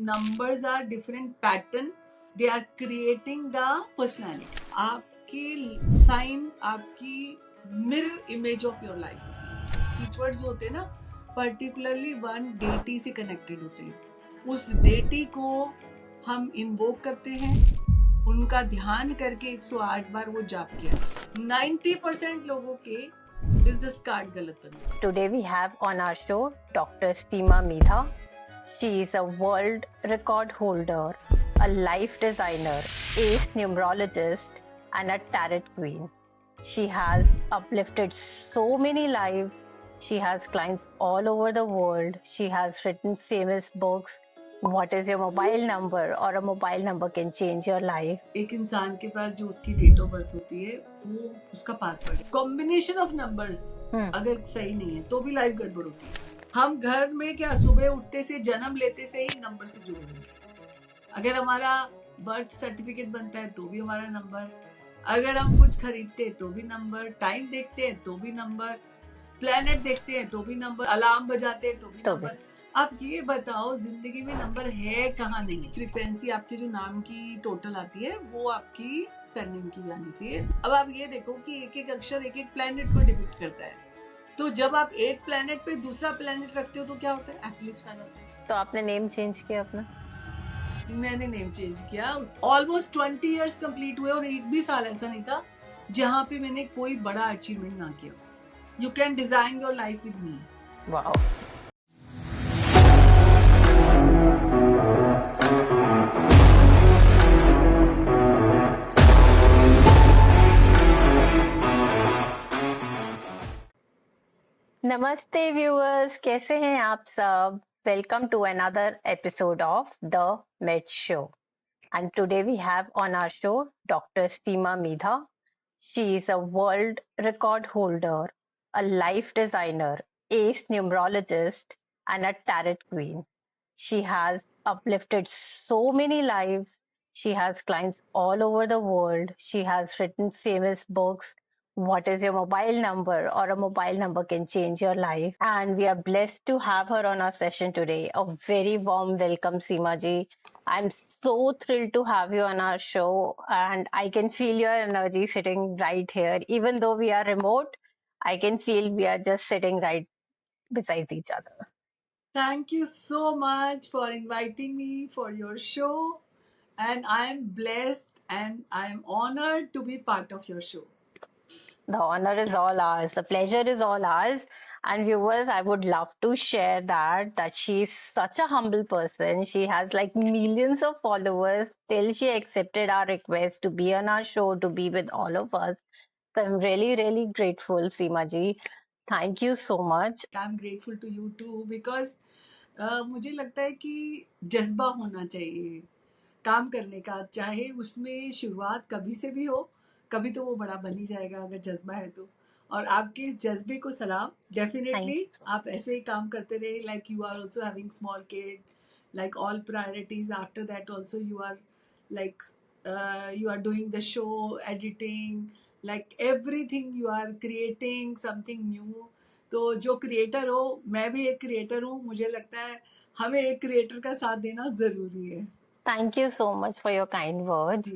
numbers are different pattern. They are creating the personality. आपकी sign आपकी mirror image of your life होती है. Keywords होते हैं ना, पर्टिकुलरली वन डेटी से कनेक्टेड होते हैं. उस डेटी को हम इन्वोक करते हैं, उनका ध्यान करके 108 बार वो जाप किया. 90% लोगों के बिजनेस कार्ड गलत बने. Today we have on our show Dr. Seema Midha. She is a world record holder, a life designer, ace numerologist, and a tarot queen. She has uplifted so many lives. She has clients all over the world. She has written famous books. What is your mobile number? Or a mobile number can change your life. एक इंसान के पास जो उसकी date of birth होती है वो उसका password है. कॉम्बिनेशन ऑफ नंबर्स अगर सही नहीं है तो भी लाइफ गड़बड़ होती है. हम घर में क्या सुबह उठते से जन्म लेते से ही नंबर से जुड़े हुए हैं. अगर हमारा बर्थ सर्टिफिकेट बनता है तो भी हमारा नंबर, अगर हम कुछ खरीदते हैं तो भी नंबर, टाइम देखते हैं तो भी नंबर, प्लेनेट देखते हैं तो भी नंबर, अलार्म बजाते हैं तो भी नंबर. आप ये बताओ जिंदगी में नंबर है कहाँ नहीं. फ्रीक्वेंसी आपके जो नाम की टोटल आती है वो आपकी सरनेम की भी आनी चाहिए. अब आप ये देखो कि एक एक अक्षर एक एक प्लेनेट को डिपिक्ट करता है. तो जब आप एक प्लेनेट पे दूसरा प्लेनेट रखते हो तो क्या होता है? एक्लिप्स आ जाता है. तो आपने नेम चेंज किया अपना? मैंने नेम चेंज किया. ऑलमोस्ट 20 इयर्स कंप्लीट हुए और एक भी साल ऐसा नहीं था जहाँ पे मैंने कोई बड़ा अचीवमेंट ना किया. You can design your life with me. Wow. नमस्ते व्यूअर्स, कैसे हैं आप सब? Welcome to another episode of the mate show. And today we have on our show Dr. Seema Midha. She is a world record holder, a life designer, ace numerologist, and a tarot queen. She has uplifted so many lives. She has clients all over the world. She has written famous books. What is your mobile number? Or a mobile number can change your life. And we are blessed to have her on our session today. A very warm welcome, Seema ji. I'm so thrilled to have you on our show, and I can feel your energy sitting right here. Even though we are remote, I can feel we are just sitting right beside each other. Thank you so much for inviting me for your show, and I am blessed and I am honored to be part of your show. The honor is all ours. The pleasure is all ours. And viewers, I would love to share that she's such a humble person. She has like millions of followers. Till she accepted our request to be on our show, to be with all of us. So I'm really, really grateful, Seema ji. Thank you so much. I'm grateful to you too because मुझे लगता है कि जज्बा होना चाहिए काम करने का, चाहे उसमें शुरुआत कभी से भी हो, कभी तो वो बड़ा बन ही जाएगा अगर जज्बा है तो. और आपके इस जज्बे को सलाम. डेफिनेटली आप ऐसे ही काम करते रहे. Like you are also having small kid, like all priorities. After that also you are like you are doing the show, editing, like everything you are creating something new. तो जो क्रिएटर हो, मैं भी एक क्रिएटर हूँ. मुझे लगता है हमें एक क्रिएटर का साथ देना जरूरी है. Thank you so much for your kind words.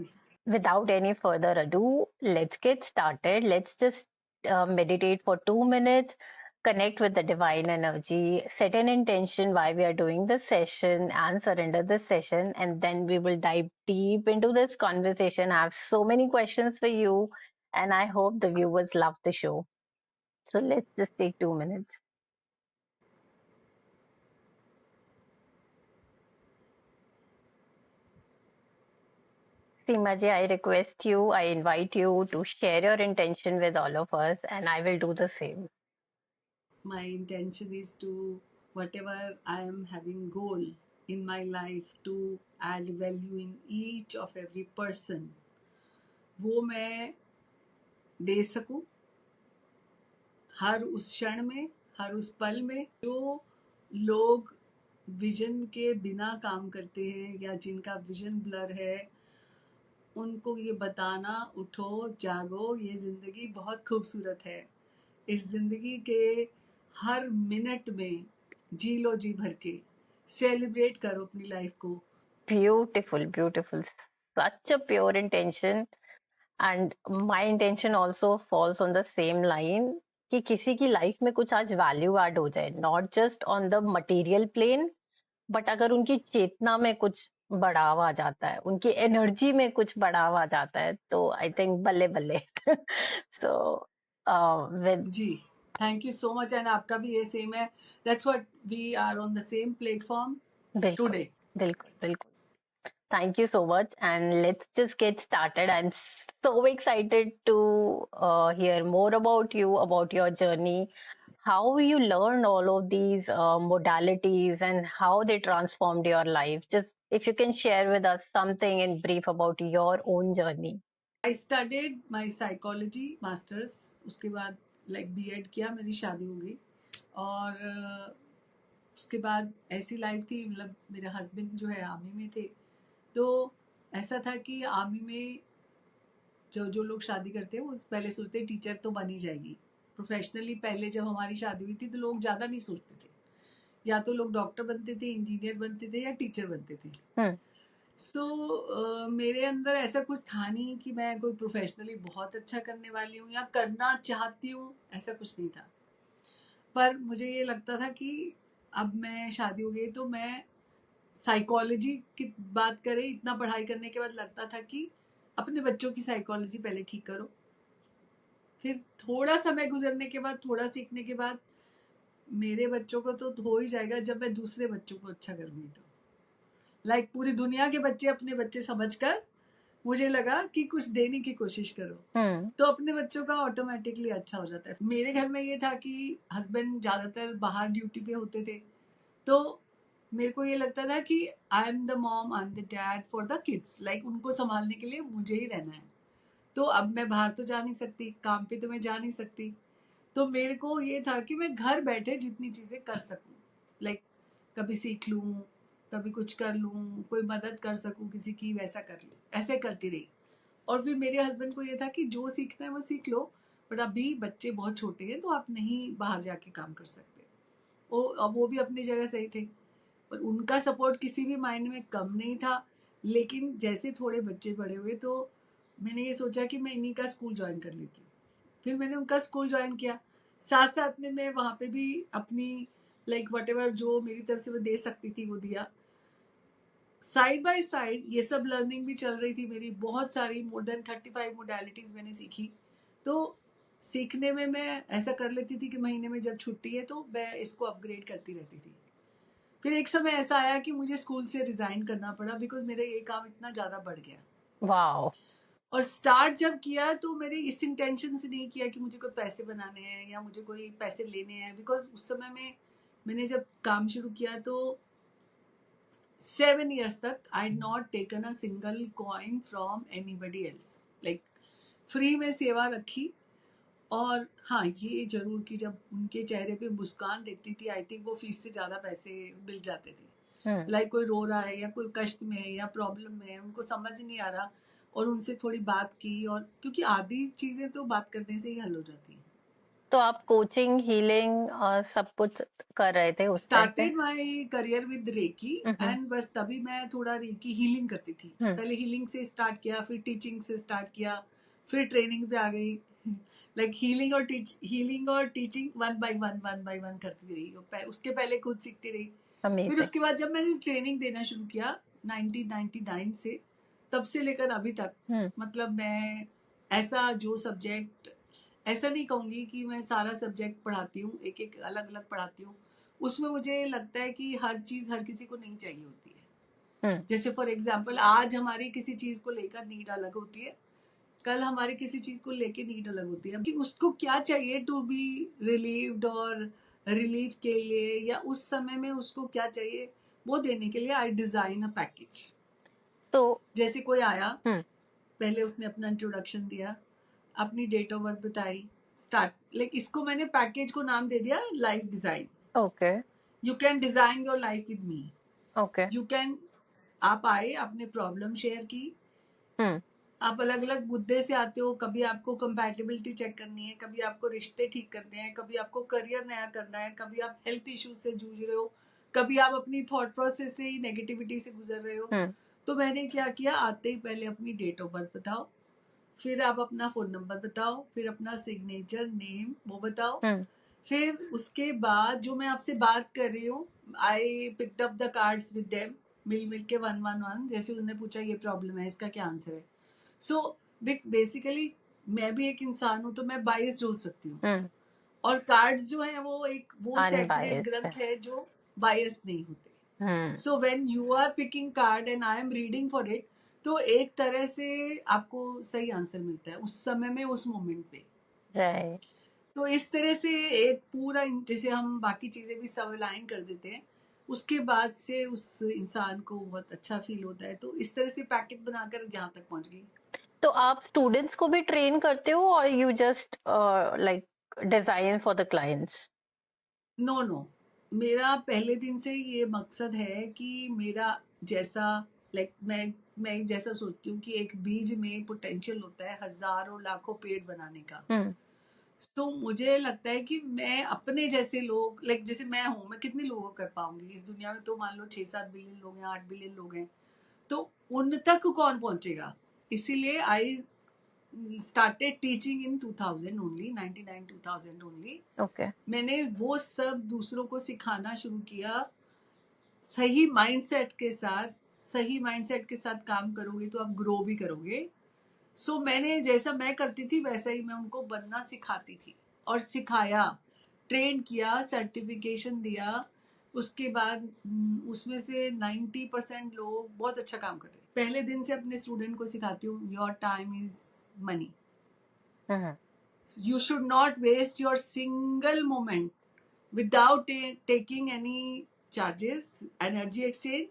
Without any further ado, let's get started. Let's just meditate for 2 minutes, connect with the divine energy, set an intention why we are doing this session, and surrender this session. And then we will dive deep into this conversation. I have so many questions for you, and I hope the viewers love the show. So let's just take 2 minutes. Seema ji, I request you, I invite you to share your intention with all of us, and I will do the same. My intention is to, whatever I am having goal in my life, to add value in each of every person, वो मैं दे सकूं हर उस क्षण में, हर उस पल में. जो लोग विजन के बिना काम करते हैं या जिनका विजन ब्लर है, उनको ये बताना, उठो जागो, ये जिंदगी बहुत खूबसूरत है. इस जिंदगी के हर मिनट में जी लो जी भर के. सेलिब्रेट करो अपनी लाइफ को। Beautiful, beautiful. Such a pure intention. And my intention also falls on the same line कि किसी की लाइफ में कुछ आज वैल्यू ऐड हो जाए, not just on the material plane, but अगर उनकी चेतना में कुछ बढ़ावा आ जाता है, उनकी एनर्जी में कुछ बढ़ावा आ जाता है, तो आई थिंक बल्ले बल्ले। सो विद जी, thank you so much. And आपका भी ये सेम है। That's what we are on the same platform बिल्कुल टुडे। बिल्कुल बिल्कुल। Thank you so much. And let's just get started. I'm so excited to hear more about you, about your journey, how you learned all of these modalities and how they transformed your life. Just if you can share with us something in brief about your own journey. I studied my psychology masters, उसके बाद like BEd किया, मेरी शादी हो गई। और उसके बाद ऐसी लाइफ थी, मतलब मेरे हस्बैंड जो है आर्मी में थे, तो ऐसा था कि आर्मी में जो जो लोग शादी करते हैं वो पहले सोचते हैं टीचर तो बन ही जाएगी। प्रोफेशनली पहले जब हमारी शादी हुई थी तो लोग ज़्यादा नहीं सोचते थे, या तो लोग डॉक्टर बनते थे, इंजीनियर बनते थे, या टीचर बनते थे। सो मेरे अंदर ऐसा कुछ था नहीं कि मैं कोई प्रोफेशनली बहुत अच्छा करने वाली हूँ या करना चाहती हूँ, ऐसा कुछ नहीं था। पर मुझे ये लगता था कि अब मैं शादी हो गई तो मैं साइकोलॉजी की बात करें, इतना पढ़ाई करने के बाद लगता था कि अपने बच्चों की साइकोलॉजी पहले ठीक करो, फिर थोड़ा समय गुजरने के बाद, थोड़ा सीखने के बाद मेरे बच्चों को तो हो ही जाएगा जब मैं दूसरे बच्चों को अच्छा करूँगी। तो लाइक पूरी दुनिया के बच्चे अपने बच्चे समझकर मुझे लगा कि कुछ देने की कोशिश करो, तो अपने बच्चों का ऑटोमेटिकली अच्छा हो जाता है। मेरे घर में ये था कि हस्बैंड ज़्यादातर बाहर ड्यूटी पे होते थे, तो मेरे को ये लगता था कि I am the mom, I am the dad for the kids, like उनको संभालने के लिए मुझे ही रहना है। तो अब मैं बाहर तो जा नहीं सकती, काम पे तो मैं जा नहीं सकती, तो मेरे को ये था कि मैं घर बैठे जितनी चीज़ें कर सकूँ, लाइक कभी सीख लूँ, कभी कुछ कर लूँ, कोई मदद कर सकूँ किसी की, वैसा कर लूँ, ऐसे करती रही। और फिर मेरे हस्बैंड को ये था कि जो सीखना है वो सीख लो, बट अभी बच्चे बहुत छोटे हैं तो आप नहीं बाहर जाके काम कर सकते। अब वो भी अपनी जगह सही थे, पर उनका सपोर्ट किसी भी मायने में कम नहीं था। लेकिन जैसे थोड़े बच्चे बड़े हुए तो मैंने ये सोचा कि मैं इन्हीं का स्कूल ज्वाइन कर लेती हूँ। फिर मैंने उनका स्कूल ज्वाइन किया, साथ साथ में मैं वहाँ पे भी अपनी लाइक वटेवर जो मेरी तरफ से मैं दे सकती थी वो दिया। साइड बाय साइड ये सब लर्निंग भी चल रही थी मेरी, बहुत सारी मोर देन 35 मोडालिटीज मैंने सीखी। तो सीखने में मैं ऐसा कर लेती थी कि महीने में जब छुट्टी है तो मैं इसको अपग्रेड करती रहती थी। फिर एक समय ऐसा आया कि मुझे स्कूल से रिजाइन करना पड़ा, बिकॉज मेरा ये काम इतना ज़्यादा बढ़ गया। वाओ। और स्टार्ट जब किया तो मेरे इस इंटेंशन से नहीं किया कि मुझे कोई पैसे बनाने हैं या मुझे कोई पैसे लेने हैं, बिकॉज उस समय में मैंने जब काम शुरू किया तो 7 years तक I not taken a single coin from anybody else, like free में सेवा रखी। और हाँ, ये जरूर कि जब उनके चेहरे पे मुस्कान देखती थी, आई थिंक वो फीस से ज़्यादा पैसे मिल जाते थे। लाइक कोई रो रहा है या कोई कष्ट में है या प्रॉब्लम में है, उनको समझ नहीं आ रहा, और उनसे थोड़ी बात की, और क्योंकि आधी चीज़ें तो बात करने से ही हल हो जाती हैं। तो आप कोचिंग, हीलिंग सब कुछ कर रहे थे उस टाइम पे? Started my career with reiki, and बस तभी मैं थोड़ा रेकी हीलिंग करती थी। पहले हीलिंग से स्टार्ट किया, फिर टीचिंग से स्टार्ट किया, फिर ट्रेनिंग पे आ गई। लाइक हीलिंग और टीचिंग वन बाय वन करती रही। उसके पहले खुद सीखती रही। फिर अमेजिंग। उसके बाद जब मैंने ट्रेनिंग देना शुरू किया 1999 से, तब से लेकर अभी तक, मतलब मैं ऐसा जो सब्जेक्ट, ऐसा नहीं कहूँगी कि मैं सारा सब्जेक्ट पढ़ाती हूँ, एक एक अलग अलग पढ़ाती हूँ। उसमें मुझे लगता है कि हर चीज़ हर किसी को नहीं चाहिए होती है। जैसे फॉर एग्जाम्पल आज हमारी किसी चीज़ को लेकर नीड अलग होती है, कल हमारी किसी चीज़ को लेकर नीड अलग होती है कि उसको क्या चाहिए टू बी रिलीव्ड, और रिलीफ के लिए या उस समय में उसको क्या चाहिए वो देने के लिए आई डिज़ाइन अ पैकेज। तो जैसे कोई आया, पहले उसने अपना इंट्रोडक्शन दिया, अपनी डेट ऑफ बर्थ बताई, स्टार्ट, लाइक इसको मैंने पैकेज को नाम दे दिया life design. Okay. You can design your life with me. Okay. You can, आप आए, आपने प्रॉब्लम शेयर की, आप अलग अलग मुद्दे से आते हो, कभी आपको कंपैटिबिलिटी चेक करनी है, कभी आपको रिश्ते ठीक करने हैं, कभी आपको करियर नया करना है, कभी आप हेल्थ इश्यू से जूझ रहे हो, कभी आप अपनी थॉट प्रोसेस से ही नेगेटिविटी से गुजर रहे हो। तो मैंने क्या किया, आते ही पहले अपनी डेट ऑफ बर्थ बताओ, फिर आप अपना फोन नंबर बताओ, फिर अपना सिग्नेचर नेम वो बताओ, फिर उसके बाद जो मैं आपसे बात कर रही हूँ, I picked up the cards with them, मिल के 111, जैसे उन्होंने पूछा ये प्रॉब्लम है, इसका क्या आंसर है। सो बेसिकली मैं भी एक इंसान हूँ, तो मैं बाइस हो सकती हूँ, और कार्ड्स जो है वो एक वो सेक्रेट ग्रंथ है जो बायस नहीं होते। So when you are picking card and I am reading for it, तो एक तरह से आपको सही आंसर मिलता है उस समय में, उस मोमेंट पे। राइट। तो इस तरह से एक पूरा, जैसे हम बाकी चीजें भी सब अलाइन कर देते हैं, उसके बाद से उस इंसान को बहुत अच्छा फील होता है। तो इस तरह से पैकेट बनाकर यहाँ तक पहुंच गई। तो आप स्टूडेंट्स को भी ट्रेन करते हो और you just like design for the clients? No, मेरा पहले दिन से ये मकसद है कि मेरा जैसा, लाइक मैं जैसा सोचती हूँ कि एक बीज में पोटेंशियल होता है हजारों लाखों पेड़ बनाने का। तो मुझे लगता है कि मैं अपने जैसे लोग, लाइक जैसे मैं हूँ, मैं कितने लोगों को कर पाऊंगी इस दुनिया में। तो मान लो 6-7 बिलियन लोग हैं, 8 बिलियन लोग हैं, तो उन तक कौन पहुंचेगा। इसीलिए आई started teaching in 2000 only, 99 2000 only. Okay. मैंने वो सब दूसरों को सिखाना शुरू किया। सही माइंडसेट के साथ काम करोगे तो आप ग्रो भी करोगे। सो मैंने जैसा मैं करती थी वैसा ही मैं उनको बनना सिखाती थी और सिखाया, ट्रेन किया, सर्टिफिकेशन दिया। उसके बाद उसमें से 90% लोग बहुत अच्छा काम कर रहे हैं। पहले दिन से अपने स्टूडेंट को सिखाती हूँ, your time is money, you should not waste your single moment without taking any charges, energy exchange।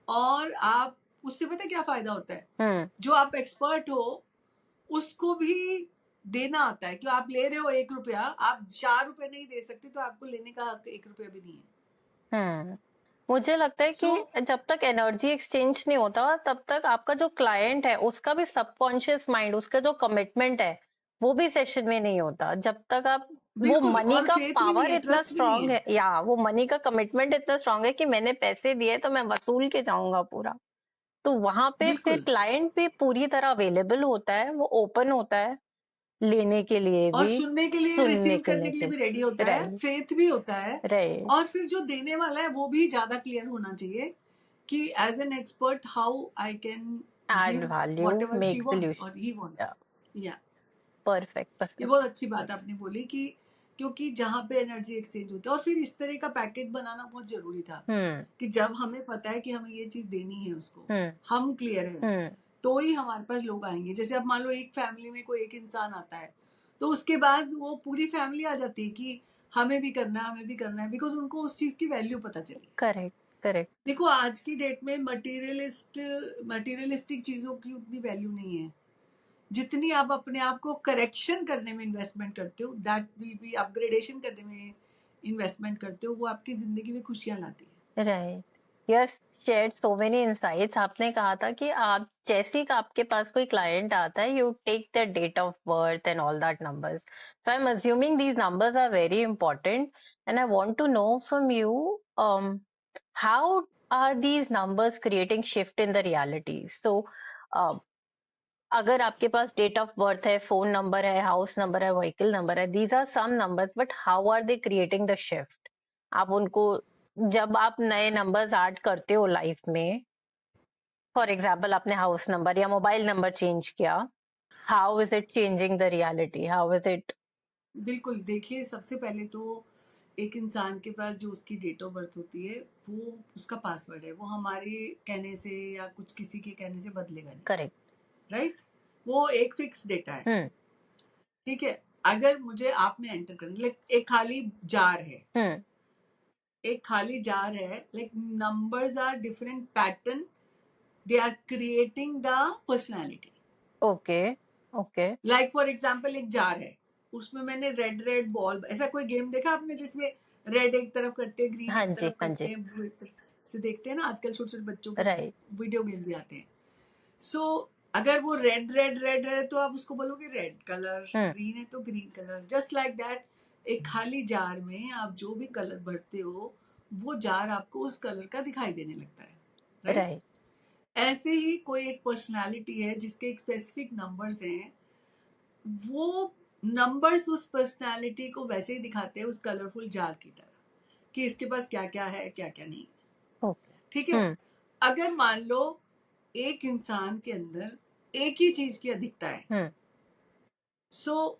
और आप उससे पता क्या फायदा होता है, जो आप एक्सपर्ट हो उसको भी देना आता है। क्यों आप ले रहे हो 1 रुपया, आप 4 रुपए नहीं दे सकते, तो आपको लेने का हक 1 रुपया भी नहीं है। मुझे लगता है कि जब तक एनर्जी एक्सचेंज नहीं होता तब तक आपका जो क्लाइंट है उसका भी सबकॉन्शियस माइंड, उसका जो कमिटमेंट है वो भी सेशन में नहीं होता। जब तक आप वो मनी का पावर इतना स्ट्रांग है, या वो मनी का कमिटमेंट इतना स्ट्रांग है कि मैंने पैसे दिए तो मैं वसूल के जाऊंगा पूरा, तो वहां पे फिर क्लाइंट भी पूरी तरह अवेलेबल होता है, वो ओपन होता है लेने के लिए भी, और सुनने के लिए, रिसीव करने के लिए भी रेडी होता है, फेथ भी होता है। और फिर जो देने वाला है वो भी ज्यादा क्लियर होना चाहिए कि as an expert how I can add value, whatever she make wants solution. or he wants. Yeah. Perfect. ये बहुत अच्छी बात आपने बोली कि क्योंकि जहाँ पे एनर्जी एक्सचेंज होता है, और फिर इस तरह का पैकेज बनाना बहुत जरूरी था कि जब हमें पता है कि हमें ये चीज देनी है उसको, हम क्लियर है, तो ही हमारे पास लोग आएंगे। जैसे अब मान लो एक फैमिली में कोई एक इंसान आता है, तो उसके बाद वो पूरी फैमिली आ जाती है कि हमें भी करना है, बिकॉज उनको उस चीज की वैल्यू पता चली। करेक्ट। देखो आज की डेट में मटीरियलिस्टिक चीजों की उतनी वैल्यू नहीं है जितनी आप अपने आप को करेक्शन करने में इन्वेस्टमेंट करते हो, दैट विल बी अपग्रेडेशन करने में इन्वेस्टमेंट करते हो, वो आपकी जिंदगी में खुशियां लाती है। Right, yes, shared so many insights. आपने कहा था कि आप जैसे ही आपके पास कोई क्लाइंट आता है, you take the date of birth and all that numbers. So I am assuming these numbers are very important and I want to know from you how are these numbers creating shift in the reality. So अगर आपके पास date of birth है, phone number है, house number है, vehicle number है, these are some numbers, but how are they creating the shift? आप उनको, जब आप नए नंबर्स ऐड करते हो लाइफ में, फॉर एग्जाम्पल आपने हाउस नंबर या मोबाइल नंबर चेंज किया, how is it changing the reality, how is it? बिल्कुल, देखिए सबसे पहले तो एक इंसान के पास जो उसकी डेट ऑफ बर्थ होती है वो उसका पासवर्ड है, वो हमारे कहने से या कुछ किसी के कहने से बदलेगा नहीं। करेक्ट, राइट, वो एक फिक्स डेटा है। ठीक है, अगर मुझे आप में एंटर करना, लाइक एक खाली जार है, एक खाली जार है, like numbers are different pattern, they are creating the personality. Okay. Like for example एक जार है, उसमें मैंने रेड बॉल, ऐसा कोई गेम देखा आपने जिसमें रेड एक तरफ करते हैं, ग्रीन एक तरफ करते हैं, ब्लू एक तरफ से देखते हैं ना, आजकल छोटे छोटे बच्चों के वीडियो गेम भी आते हैं। सो अगर वो रेड है तो आप उसको बोलोगे रेड कलर, ग्रीन है तो green colour. Just like that, एक खाली जार में आप जो भी कलर भरते हो वो जार आपको उस कलर का दिखाई देने लगता है, राइट? राइट। ऐसे ही कोई एक पर्सनालिटी है जिसके एक स्पेसिफिक नंबर्स हैं, वो नंबर्स उस पर्सनालिटी को वैसे ही दिखाते हैं उस कलरफुल जार की तरह कि इसके पास क्या क्या है, क्या क्या नहीं, ओके। ठीक है? अगर मान लो एक इंसान के अंदर एक ही चीज की अधिकता है, सो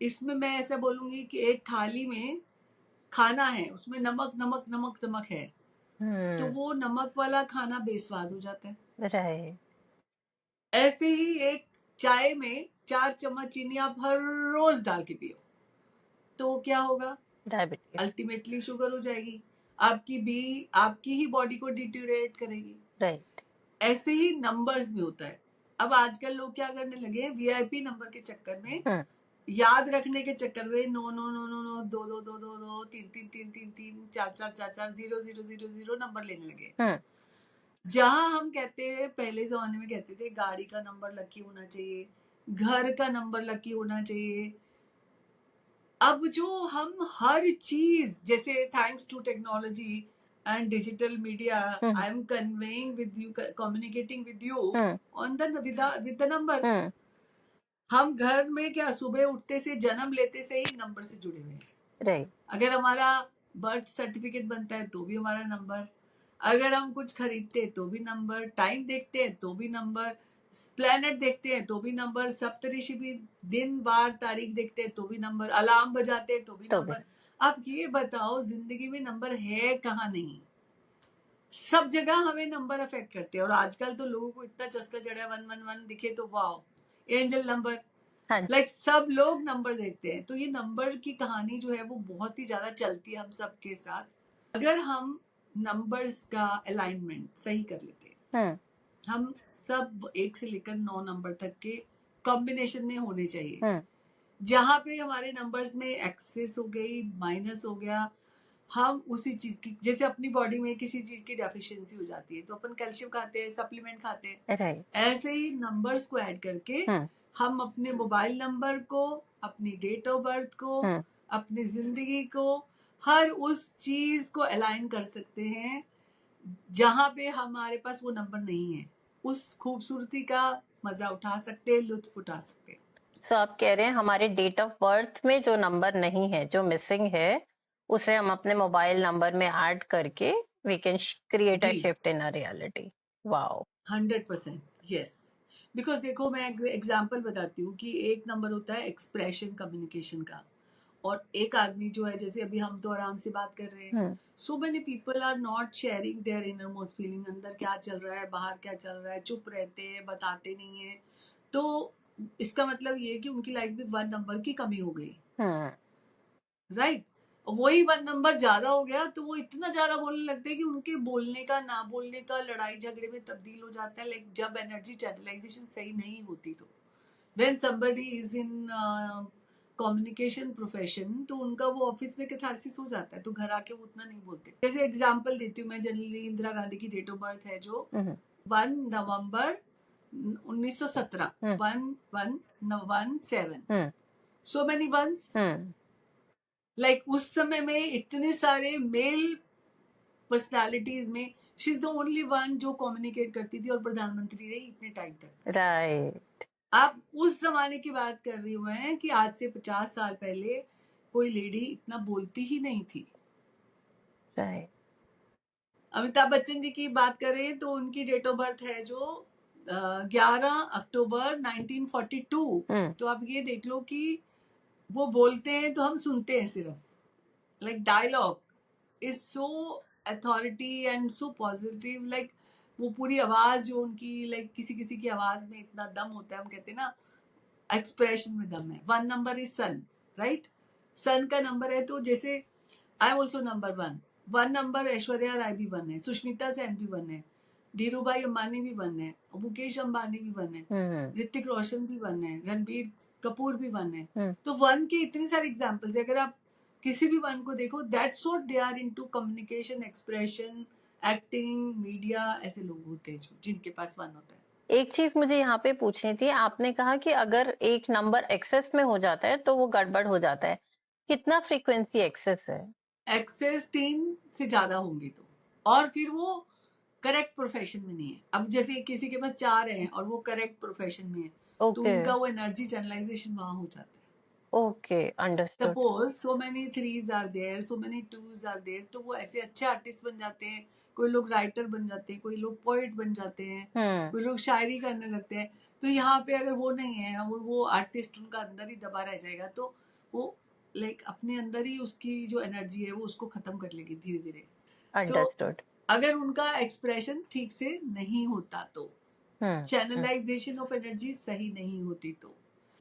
इसमें मैं ऐसा बोलूंगी कि एक थाली में खाना है, उसमें नमक नमक नमक नमक है, तो वो नमक वाला खाना बेस्वाद हो जाता है। राइट। ऐसे ही एक चाय में 4 चम्मच चीनी आप हर रोज डाल के पियो, तो क्या होगा? डायबिटीज। अल्टीमेटली शुगर हो जाएगी, आपकी ही बॉडी को डिटेरियोरेट करेगी। राइट। ऐसे ही नंबर्स में होता है। अब आजकल लोग क्या करने लगे, वीआईपी नंबर के चक्कर में, याद रखने के चक्कर में, no no no no no, दो दो दो दो दो, तीन तीन तीन तीन तीन, चार चार चार चार, zero zero zero zero number लेने लगे। जहां हम कहते हैं, पहले जमाने में कहते थे गाड़ी का नंबर लकी होना चाहिए, घर का नंबर लकी होना चाहिए। अब जो हम हर चीज, जैसे thanks to technology and digital media, I am conveying with you, communicating with you on the with the number. हम घर में क्या सुबह उठते से, जन्म लेते से ही नंबर से जुड़े हुए हैं, राइट। अगर हमारा बर्थ सर्टिफिकेट बनता है तो भी हमारा नंबर, अगर हम कुछ खरीदते हैं तो भी नंबर, टाइम देखते हैं तो भी नंबर, प्लेनेट देखते हैं तो भी नंबर, सप्तऋषि भी दिन वार तारीख देखते हैं तो भी नंबर, अलार्म बजाते हैं तो भी नंबर। अब ये बताओ जिंदगी में नंबर है कहाँ नहीं? सब जगह हमें नंबर अफेक्ट करते हैं। और आजकल तो लोगों को इतना चस्का चढ़ा, 111 दिखे तो वाओ, एंजल नंबर, लाइक सब लोग नंबर देखते हैं। तो ये नंबर की कहानी जो है वो बहुत ही ज्यादा चलती है हम सबके साथ। अगर हम नंबर्स का अलाइनमेंट सही कर लेते हैं, हम सब 1 से लेकर 9 नंबर तक के कॉम्बिनेशन में होने चाहिए, जहां पे हमारे नंबर्स में एक्सेस हो गई, माइनस हो गया, हम उसी चीज की, जैसे अपनी बॉडी में किसी चीज की डेफिशिएंसी हो जाती है तो अपन कैल्शियम खाते हैं, सप्लीमेंट खाते हैं, राइट। ऐसे ही नंबर्स को ऐड करके हम अपने मोबाइल नंबर को, अपनी डेट ऑफ बर्थ को, अपनी जिंदगी को, हर उस चीज को अलाइन कर सकते हैं जहां पे हमारे पास वो नंबर नहीं है। उस खूबसूरती का मजा उठा सकते हैं, लुत्फ उठा सकते हैं। सो आप कह रहे हैं हमारे डेट ऑफ बर्थ में जो नंबर नहीं है, जो मिसिंग है, उसे हम अपने मोबाइल नंबर में ऐड करके वी कैन क्रिएट अ जी, shift in a reality. Wow. 100%, yes. Because देखो, मैं एग्जाम्पल बताती हूँ कि एक नंबर होता है एक्सप्रेशन कम्युनिकेशन का, और एक आदमी जो है, जैसे अभी हम तो आराम से बात कर रहे हैं, so many people are not sharing their inner most feeling, अंदर क्या चल रहा है, बाहर क्या चल रहा है, चुप रहते हैं, बताते नहीं है। तो इसका मतलब ये है कि उनकी लाइफ में 1 नंबर की कमी हो गई, राइट? वही 1 नंबर ज्यादा हो गया तो वो इतना ज्यादा बोलने लगते हैं कि उनके बोलने का, ना बोलने का लड़ाई झगड़े में तब्दील हो जाता है। लाइक जब एनर्जी चैनलाइजेशन सही नहीं होती, तो when somebody is in communication profession, तो उनका वो ऑफिस में कैथारसिस हो जाता है, तो घर आके वो उतना नहीं बोलते। जैसे एग्जांपल देती हूँ मैं, जनरली इंदिरा गांधी की डेट ऑफ बर्थ है जो 1 नवंबर 1917, 1117, सो मेनी वंस, लाइक उस समय में इतने सारे मेल पर्सनालिटीज में she is the only one जो कम्युनिकेट करती थी और प्रधानमंत्री रही इतने टाइम तक। राइट। आप उस जमाने की बात कर रही हूँ मैं कि आज से 50 साल पहले कोई लेडी इतना बोलती ही नहीं थी। राइट। अमिताभ बच्चन जी की बात करें तो उनकी डेट ऑफ बर्थ है जो 11 अक्टूबर 1942। तो आप ये देख लो कि वो बोलते हैं तो हम सुनते हैं सिर्फ, like dialogue is so authority and so positive, like वो पूरी आवाज जो उनकी, लाइक किसी किसी की आवाज में इतना दम होता है, हम कहते हैं ना एक्सप्रेशन में दम है। 1 number is sun, right? Sun का नंबर है, तो जैसे I am also number 1, 1 number Aishwarya Rai भी 1 है, सुष्मिता सेन भी 1 है, धीरू भाई अंबानी भी 1 है, मुकेश अंबानी भी 1 है, ऋतिक रोशन भी 1 है, रणबीर कपूर भी 1 है। तो 1 के इतने सारे एग्जाम्पल्स है। अगर आप किसी भी 1 को देखो, that's what they are into communication, expression, acting, media. ऐसे लोग होते हैं जिनके पास 1 होता है। एक चीज मुझे यहाँ पे पूछनी थी, आपने कहा कि अगर एक नंबर एक्सेस में हो जाता है तो वो गड़बड़ हो जाता है, कितना फ्रीक्वेंसी एक्सेस है? एक्सेस 3 से ज्यादा होंगे तो, और फिर वो करेक्ट प्रोफेशन में नहीं है। अब जैसे किसी के पास 4 हैं और वो करेक्ट प्रोफेशन में है, तो ओके उनका वो एनर्जी चैनलाइजेशन वहां हो जाता है। Okay understood suppose so many 3s are there, so many 2s are there, तो वो ऐसे अच्छे आर्टिस्ट बन जाते हैं। कोई लोग राइटर बन जाते हैं, कोई लोग पोएट बन जाते हैं, कोई लोग शायरी करने लगते हैं। तो यहाँ पे अगर वो नहीं है और वो आर्टिस्ट उनका अंदर ही दबा रह जाएगा, तो वो लाइक अपने अंदर ही उसकी जो एनर्जी है वो उसको खत्म कर लेगी धीरे धीरे। सो अंडरस्टूड अगर उनका एक्सप्रेशन ठीक से नहीं होता तो, चैनलाइजेशन ऑफ एनर्जी सही नहीं होती तो,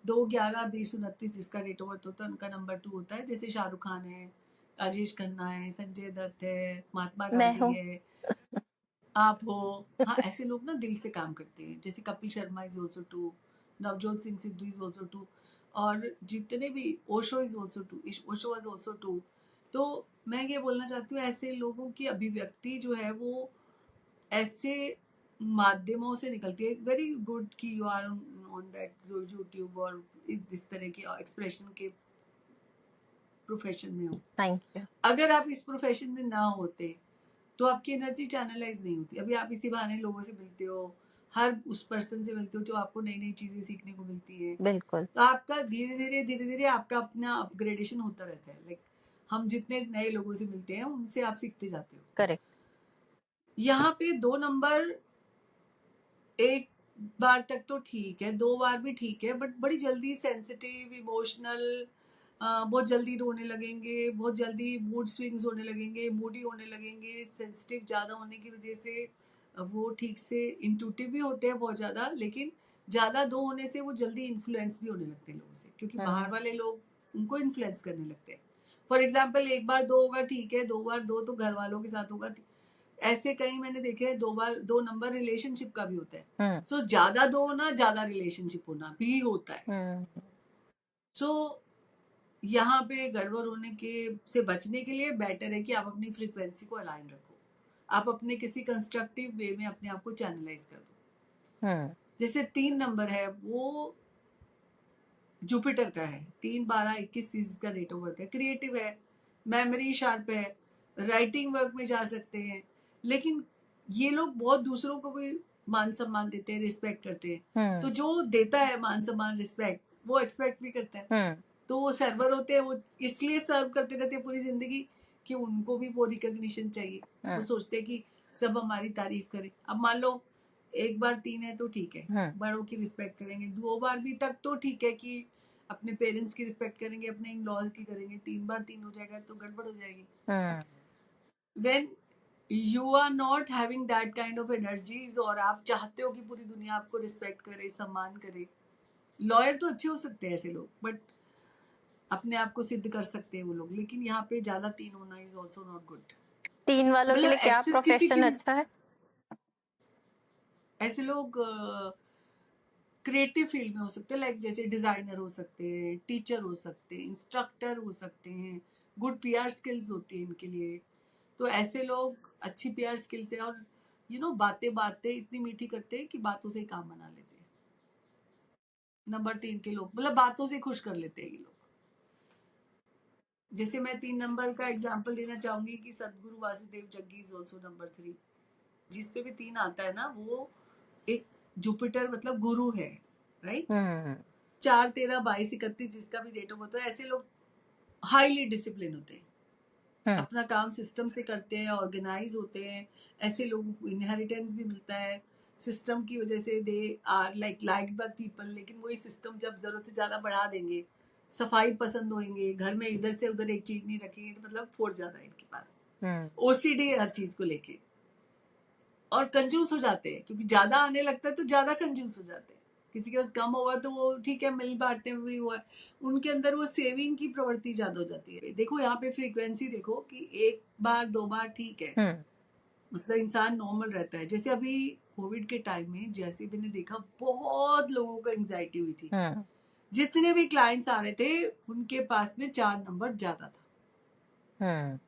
2, 11, 20, 29 जिसका डेट ऑफ बर्थ होता है उनका नंबर 2 होता है। जैसे शाहरुख खान है, राजेश खन्ना है, संजय दत्त है, महात्मा मैं गांधी हूँ है, आप हो। हाँ, ऐसे लोग ना दिल से काम करते हैं। जैसे Kapil Sharma is also 2, Navjot Singh Sidhu is also 2, और जितने भी, Osho is also 2, Osho was also 2। तो मैं ये बोलना चाहती हूँ, ऐसे लोगों की अभिव्यक्ति जो है वो ऐसे माध्यमों से निकलती है। वेरी गुड कि यू आर ऑन दैट जो यूट्यूब और इस तरह के एक्सप्रेशन के प्रोफेशन में हो। थैंक यू अगर आप इस प्रोफेशन में ना होते तो आपकी एनर्जी चैनलाइज नहीं होती। अभी आप इसी बहाने लोगों से मिलते हो, हर उस पर्सन से मिलते हो जो आपको नई नई चीजें सीखने को मिलती है। बिल्कुल तो आपका धीरे धीरे आपका अपना अपग्रेडेशन होता रहता है। लाइक हम जितने नए लोगों से मिलते हैं उनसे आप सीखते जाते हो। करेक्ट यहाँ पे 2 नंबर एक बार तक तो ठीक है, 2 बार भी ठीक है, बट बड़ी जल्दी सेंसिटिव, इमोशनल, बहुत जल्दी रोने लगेंगे, बहुत जल्दी मूड स्विंग्स होने लगेंगे, मूडी होने लगेंगे। सेंसिटिव ज़्यादा होने की वजह से वो ठीक से इंट्यूटिव भी होते हैं बहुत ज़्यादा, लेकिन ज़्यादा 2 होने से वो जल्दी इन्फ्लुएंस भी होने लगते हैं लोगों से, क्योंकि बाहर वाले लोग उनको इन्फ्लुएंस करने लगते हैं। फॉर एग्जाम्पल, 1 बार 2 होगा ठीक है, 2 बार 2 तो घर वालों के साथ होगा। ऐसे कहीं मैंने देखे हैं 2 बार 2 नंबर रिलेशनशिप का भी होता है। सो ज्यादा 2 होना, ज्यादा रिलेशनशिप होना भी होता है। सो यहाँ पे गड़बड़ होने के से बचने के लिए बेटर है कि आप अपनी फ्रीक्वेंसी को अलाइन रखो। आप अपने किसी कंस्ट्रक्टिव वे में अपने आप को चैनलाइज कर दो। जैसे 3 नंबर है, वो जुपिटर का है। 3, 12, 21, 30 का डेट ऑफ बर्थ है। क्रिएटिव है, मेमोरी शार्प है, राइटिंग वर्क में जा सकते हैं। लेकिन ये लोग बहुत दूसरों को भी मान सम्मान देते हैं, रिस्पेक्ट करते हैं। तो जो देता है मान सम्मान रिस्पेक्ट, वो एक्सपेक्ट भी करता है। तो वो सर्वर होते हैं, वो इसलिए सर्व करते रहते हैं पूरी जिंदगी कि उनको भी वो रिकॉग्निशन चाहिए। वो सोचते हैं कि सब हमारी तारीफ करें। अब मान लो 1 बार 3 है तो ठीक है, बड़ों की रिस्पेक्ट करेंगे। 2 बार भी तक तो ठीक है कि अपने पेरेंट्स की रिस्पेक्ट करेंगे, अपने इन लॉज की करेंगे। 3 बार 3 हो जाएगा तो गड़बड़ हो जाएगी। When you are not having that kind of energies, और आप चाहते हो कि पूरी दुनिया आपको रिस्पेक्ट करे, सम्मान करे। लॉयर तो अच्छे हो सकते हैं ऐसे लोग, बट अपने आप को सिद्ध कर सकते हैं वो लोग। लेकिन यहाँ पे ज्यादा 3 होना इज ऑल्सो नॉट गुड। 3 वालों के लिए मतलब क्या एक्सेस किसी की प्रोफेशन भी, अच्छा है? ऐसे लोग क्रिएटिव फील्ड में हो सकते हैं। लाइक जैसे डिजाइनर हो सकते हैं, टीचर हो सकते हैं, इंस्ट्रक्टर हो सकते हैं। गुड पीआर स्किल्स होती है इनके लिए। तो ऐसे लोग अच्छी पीआर स्किल्स है, और बातें बातें इतनी मीठी करते हैं कि बातों से ही काम बना लेते हैं। नंबर 3 के लोग मतलब बातों से खुश कर लेते हैं ये लोग। जैसे मैं 3 नंबर का एग्जाम्पल देना चाहूंगी कि सदगुरु Vasudev Jaggi is also number 3। जिसपे भी 3 आता है ना, वो एक जुपिटर मतलब गुरु है, राइट। 4, 13, 22, 31 जिसका भी डेट ऑफ होता है, ऐसे लोग हाईली डिसिप्लिन होते हैं। अपना काम सिस्टम से करते हैं, ऑर्गेनाइज होते हैं। ऐसे लोगों को इनहेरिटेंस भी मिलता है सिस्टम की वजह से। They are liked by people. लेकिन वही सिस्टम जब जरूरत से ज्यादा बढ़ा देंगे, सफाई पसंद होंगे, घर में इधर से उधर एक चीज नहीं रखेंगे, तो मतलब फोर्स ज्यादा है इनके पास। ओसीडी हर चीज को लेके, और कंजूस हो जाते हैं, क्योंकि ज्यादा आने लगता है तो ज्यादा कंजूस हो जाते हैं। किसी के पास कम होगा तो वो ठीक है, मिल बांटने में भी हुआ है। उनके अंदर वो सेविंग की प्रवृत्ति ज्यादा हो जाती है। देखो यहाँ पे फ्रीक्वेंसी देखो कि 1 बार 2 बार ठीक है, मतलब इंसान नॉर्मल रहता है। जैसे अभी कोविड के टाइम में जैसे मैंने देखा, बहुत लोगों को एंजाइटी हुई थी। जितने भी क्लाइंट्स आ रहे थे उनके पास में 4 नंबर ज्यादा था।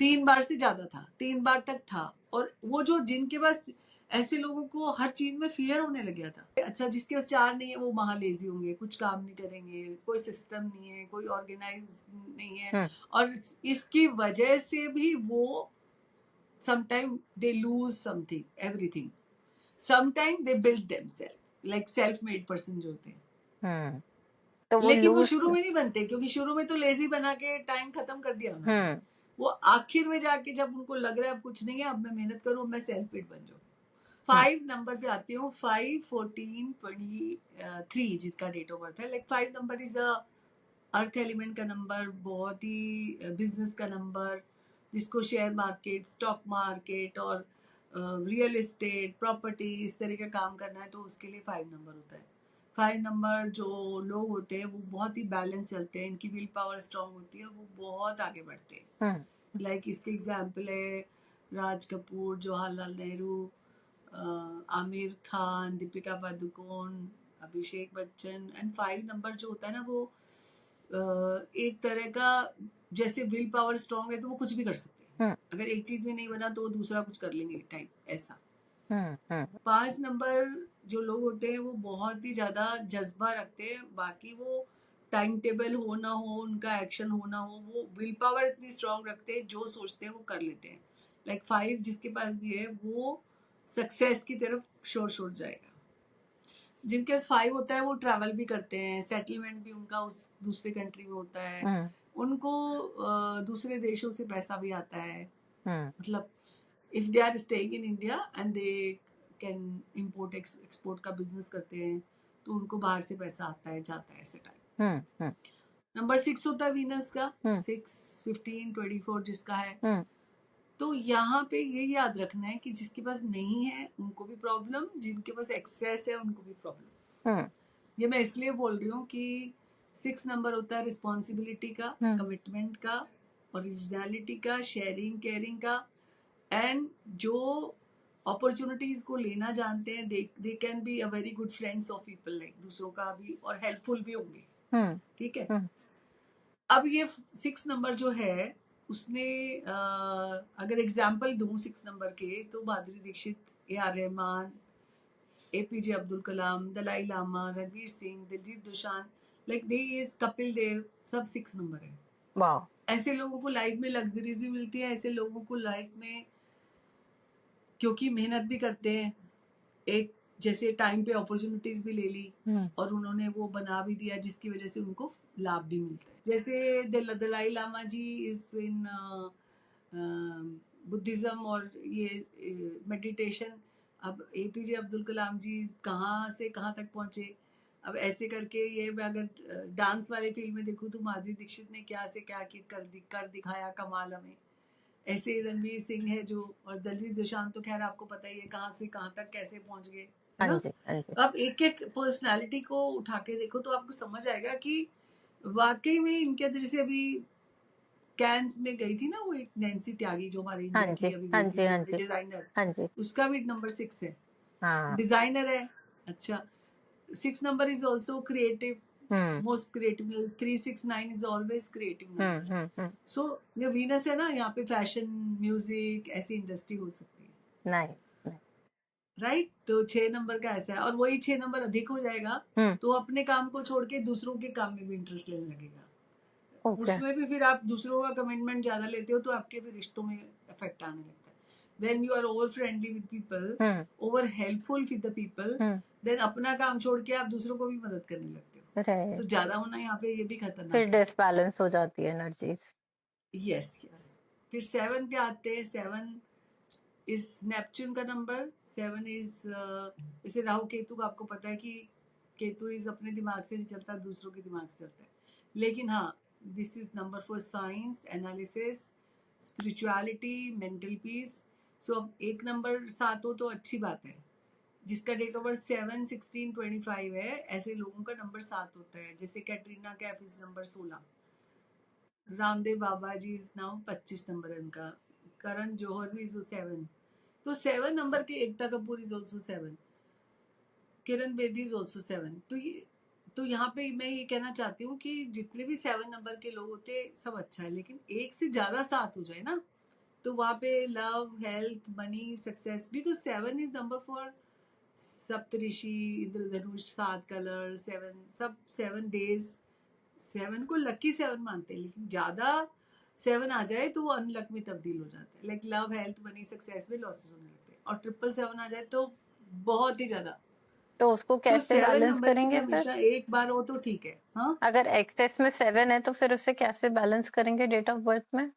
3 बार से ज्यादा था, 3 बार तक था। और वो जो जिनके पास ऐसे लोगों को हर चीज में फियर होने लग गया था। अच्छा, जिसके पास 4 नहीं है वो महा लेजी होंगे, कुछ काम नहीं करेंगे, कोई सिस्टम नहीं है, कोई ऑर्गेनाइज नहीं है, और इसकी वजह से भी वो sometime they lose something, everything. Sometime they build themselves, like self made person जो होते हैं। तो वो लेकिन वो लूज शुरू में नहीं बनते, क्योंकि शुरू में तो लेजी बना के टाइम खत्म कर दिया उन्होंने। वो आखिर में जाके जब उनको लग रहा है अब कुछ नहीं है, अब मैं मेहनत करूं, मैं सेल्फ मेड बन जाऊं। 5 नंबर पे आती हूँ। 5, 14, 23 जिसका डेट ऑफ बर्थ है। Like 5 number is a earth element का नंबर, बहुत ही बिजनेस का नंबर, जिसको शेयर मार्केट, स्टॉक मार्केट और रियल एस्टेट, प्रॉपर्टी, इस तरह का काम करना है, तो उसके लिए 5 नंबर होता है। 5 नंबर जो लोग होते हैं वो बहुत ही बैलेंस चलते हैं, इनकी विल पावर स्ट्रांग होती है, वो बहुत आगे बढ़ते हैं। लाइक इसके एग्जाम्पल है राज कपूर, जवाहरलाल नेहरू, आमिर खान, दीपिका पादुकोण, अभिषेक बच्चन। एंड 5 नंबर जो होता है ना, वो एक तरह का, जैसे विल पावर स्ट्रांग है तो वो कुछ भी कर सकते हैं। अगर एक चीज में नहीं बना तो वो दूसरा कुछ कर लेंगे, टाइप ऐसा। 5 नंबर जो लोग होते हैं वो बहुत ही ज्यादा जज्बा रखते हैं। बाकी वो टाइम टेबल हो ना हो, उनका एक्शन हो ना हो, वो विल पावर इतनी स्ट्रांग रखते हैं, जो सोचते हैं वो कर लेते हैं। लाइक 5 जिसके पास भी है वो सक्सेस की तरफ शोर जाएगा। जिनके पास 5 होता है वो ट्रैवल भी करते हैं, सेटलमेंट भी उनका उस दूसरे कंट्री में होता है, उनको दूसरे देशों से पैसा भी आता है। मतलब if they are staying in India and they can import export का बिजनेस करते हैं, तो उनको बाहर से पैसा आता है, जाता है, ऐसे टाइप। नंबर 6 होता है वीनस का। 6, 15, 24 जिसका है। तो यहाँ पे ये याद रखना है कि जिसके पास नहीं है उनको भी प्रॉब्लम, जिनके पास एक्सेस है उनको भी प्रॉब्लम। ये मैं इसलिए बोल रही हूँ कि 6 नंबर होता है रिस्पॉन्सिबिलिटी का, कमिटमेंट का, ओरिजिनलिटी का, शेयरिंग केयरिंग का, एंड जो अपॉर्चुनिटीज को लेना जानते हैं, they can be a very good friends of people, like दूसरों का भी, और हेल्पफुल भी होंगे। ठीक है। अब ये 6 नंबर जो है उसने अगर एग्जाम्पल दूं 6 नंबर के, तो Madhuri Dixit, A.R. Rahman, APJ Abdul Kalam, Dalai Lama, Ranveer Singh, Diljit Dosanjh, like they is Kapil Dev, सब 6 नंबर है। वाह। ऐसे लोगों को लाइफ में लग्जरीज भी मिलती है, ऐसे लोगों को लाइफ में, क्योंकि मेहनत भी करते हैं, एक जैसे टाइम पे अपॉर्चुनिटीज भी ले ली और उन्होंने वो बना भी दिया, जिसकी वजह से उनको लाभ भी मिलता है। जैसे दलाई लामा जी इज इन बुद्धिज्म और ये मेडिटेशन। अब APJ अब्दुल कलाम जी कहाँ से कहाँ तक पहुंचे। अब ऐसे करके ये, अगर डांस वाले फील्ड में देखूँ तो माधुरी दीक्षित ने क्या से क्या कर दिखाया कमाल हमें। ऐसे रणवीर सिंह है जो, और दिलजीत दोसांझ तो खैर आपको पता ही है कहाँ से कहाँ तक कैसे पहुंच गए, है ना। अब एक एक पर्सनालिटी को उठा के देखो तो आपको समझ आएगा कि वाकई में इनके अंदर, जैसे अभी कैंस में गई थी ना वो एक नैन्सी त्यागी जो हमारे इंडिया की अभी गई थी, डिजाइनर, उसका भी नंबर 6 है, डिजाइनर है। अच्छा, 6 number is also creative, most creative. 369 is always creative number. So ये वीनस है ना, यहाँ पे फैशन, म्यूजिक, ऐसी इंडस्ट्री हो सकती है। नहीं, राइट। तो 6 नंबर का ऐसा है, और वही 6 नंबर अधिक हो जाएगा तो अपने काम को छोड़ के दूसरों के काम में भी इंटरेस्ट लेने लगेगा। उसमें भी फिर आप दूसरों का कमिटमेंट ज्यादा लेते हो तो आपके फिर रिश्तों में इफेक्ट आने लगता है। When you are over friendly with people, over helpful with the people, then अपना काम छोड़ के आप दूसरों को भी मदद करने लगते हो। So ज्यादा होना यहाँ पे ये भी खतरनाक है, फिर डिसबैलेंस हो जाती है एनर्जीज। Yes yes. फिर 7 पे आते हैं। 7 इज नेपच्यून का नंबर। 7 इज जैसे राहु केतु का आपको पता है कि केतु इज अपने दिमाग से नहीं चलता, दूसरों के दिमाग से चलता है। लेकिन हाँ, this is number for science, analysis, spirituality, mental peace. So अब एक नंबर 7 हो तो अच्छी बात है। जिसका डेट ऑफ बर्थ 7, 16, 25 है, ऐसे लोगों का नंबर 7 होता है। जैसे Katrina Kaif is number 16, Ramdev Baba ji is now 25 number है उनका, करण जौहर भी इज 7। तो 7 नंबर के Ekta Kapoor is also 7, Kiran Bedi is also 7। तो यहाँ पे मैं ये कहना चाहती हूँ कि जितने भी 7 नंबर के लोग होते हैं सब अच्छा है, लेकिन एक से ज्यादा 7 हो जाए ना तो वहाँ पे love, health, money, success, because 7 is number for Saptarishi, Indradhanush, 7 colour, 7, सब 7 डेज। 7 को लकी 7 मानते हैं, लेकिन ज्यादा 7 आ जाए तो वो अनलक में तब्दील हो जाता है। Like love, health, money, success में लॉसेस होने लगते हैं। और 777 आ जाए तो बहुत ही ज्यादा। तो उसको तो कैसे 7 बैलेंस नंबर से करेंगे फिर? हमेशा एक बार हो तो ठीक है। हाँ, अगर एक्सेस में 7 है तो फिर उसे कैसे बैलेंस करेंगे डेट ऑफ बर्थ में?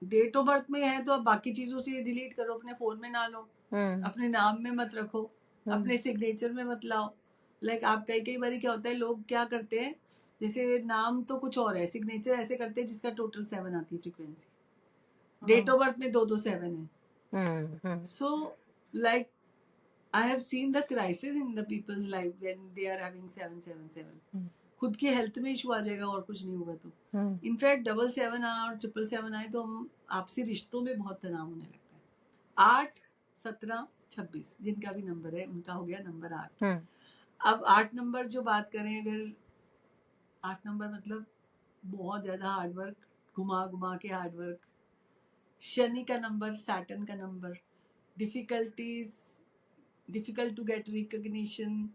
डेट ऑफ बर्थ में है तो अब बाकी चीजों से डिलीट करो, अपने फोन में ना लो, हम्म अपने नाम में मत रखो, हम्म अपने सिग्नेचर में मत लाओ। लाइक आप कई कई बार क्या होता है, लोग क्या करते हैं, जैसे नाम तो कुछ और है, सिग्नेचर ऐसे करते हैं जिसका टोटल 7 आती है फ्रीक्वेंसी, डेट ऑफ बर्थ में 2-2 7 है। Hmm so like I have seen the crisis in the people's life when they are having 777। खुद की हेल्थ में इशू आ जाएगा और कुछ नहीं होगा तो। इनफैक्ट 777 आए और 777 आए तो हम आपसी रिश्तों में बहुत तनाव होने लगता है। 8, 17, 26 जिनका भी नंबर है उनका हो गया नंबर 8। अब 8 नंबर जो बात करें, अगर 8 नंबर मतलब बहुत ज्यादा हार्डवर्क, घुमा घुमा के हार्डवर्क, शनि का नंबर, सैटर्न का number, difficulties, difficult to get recognition.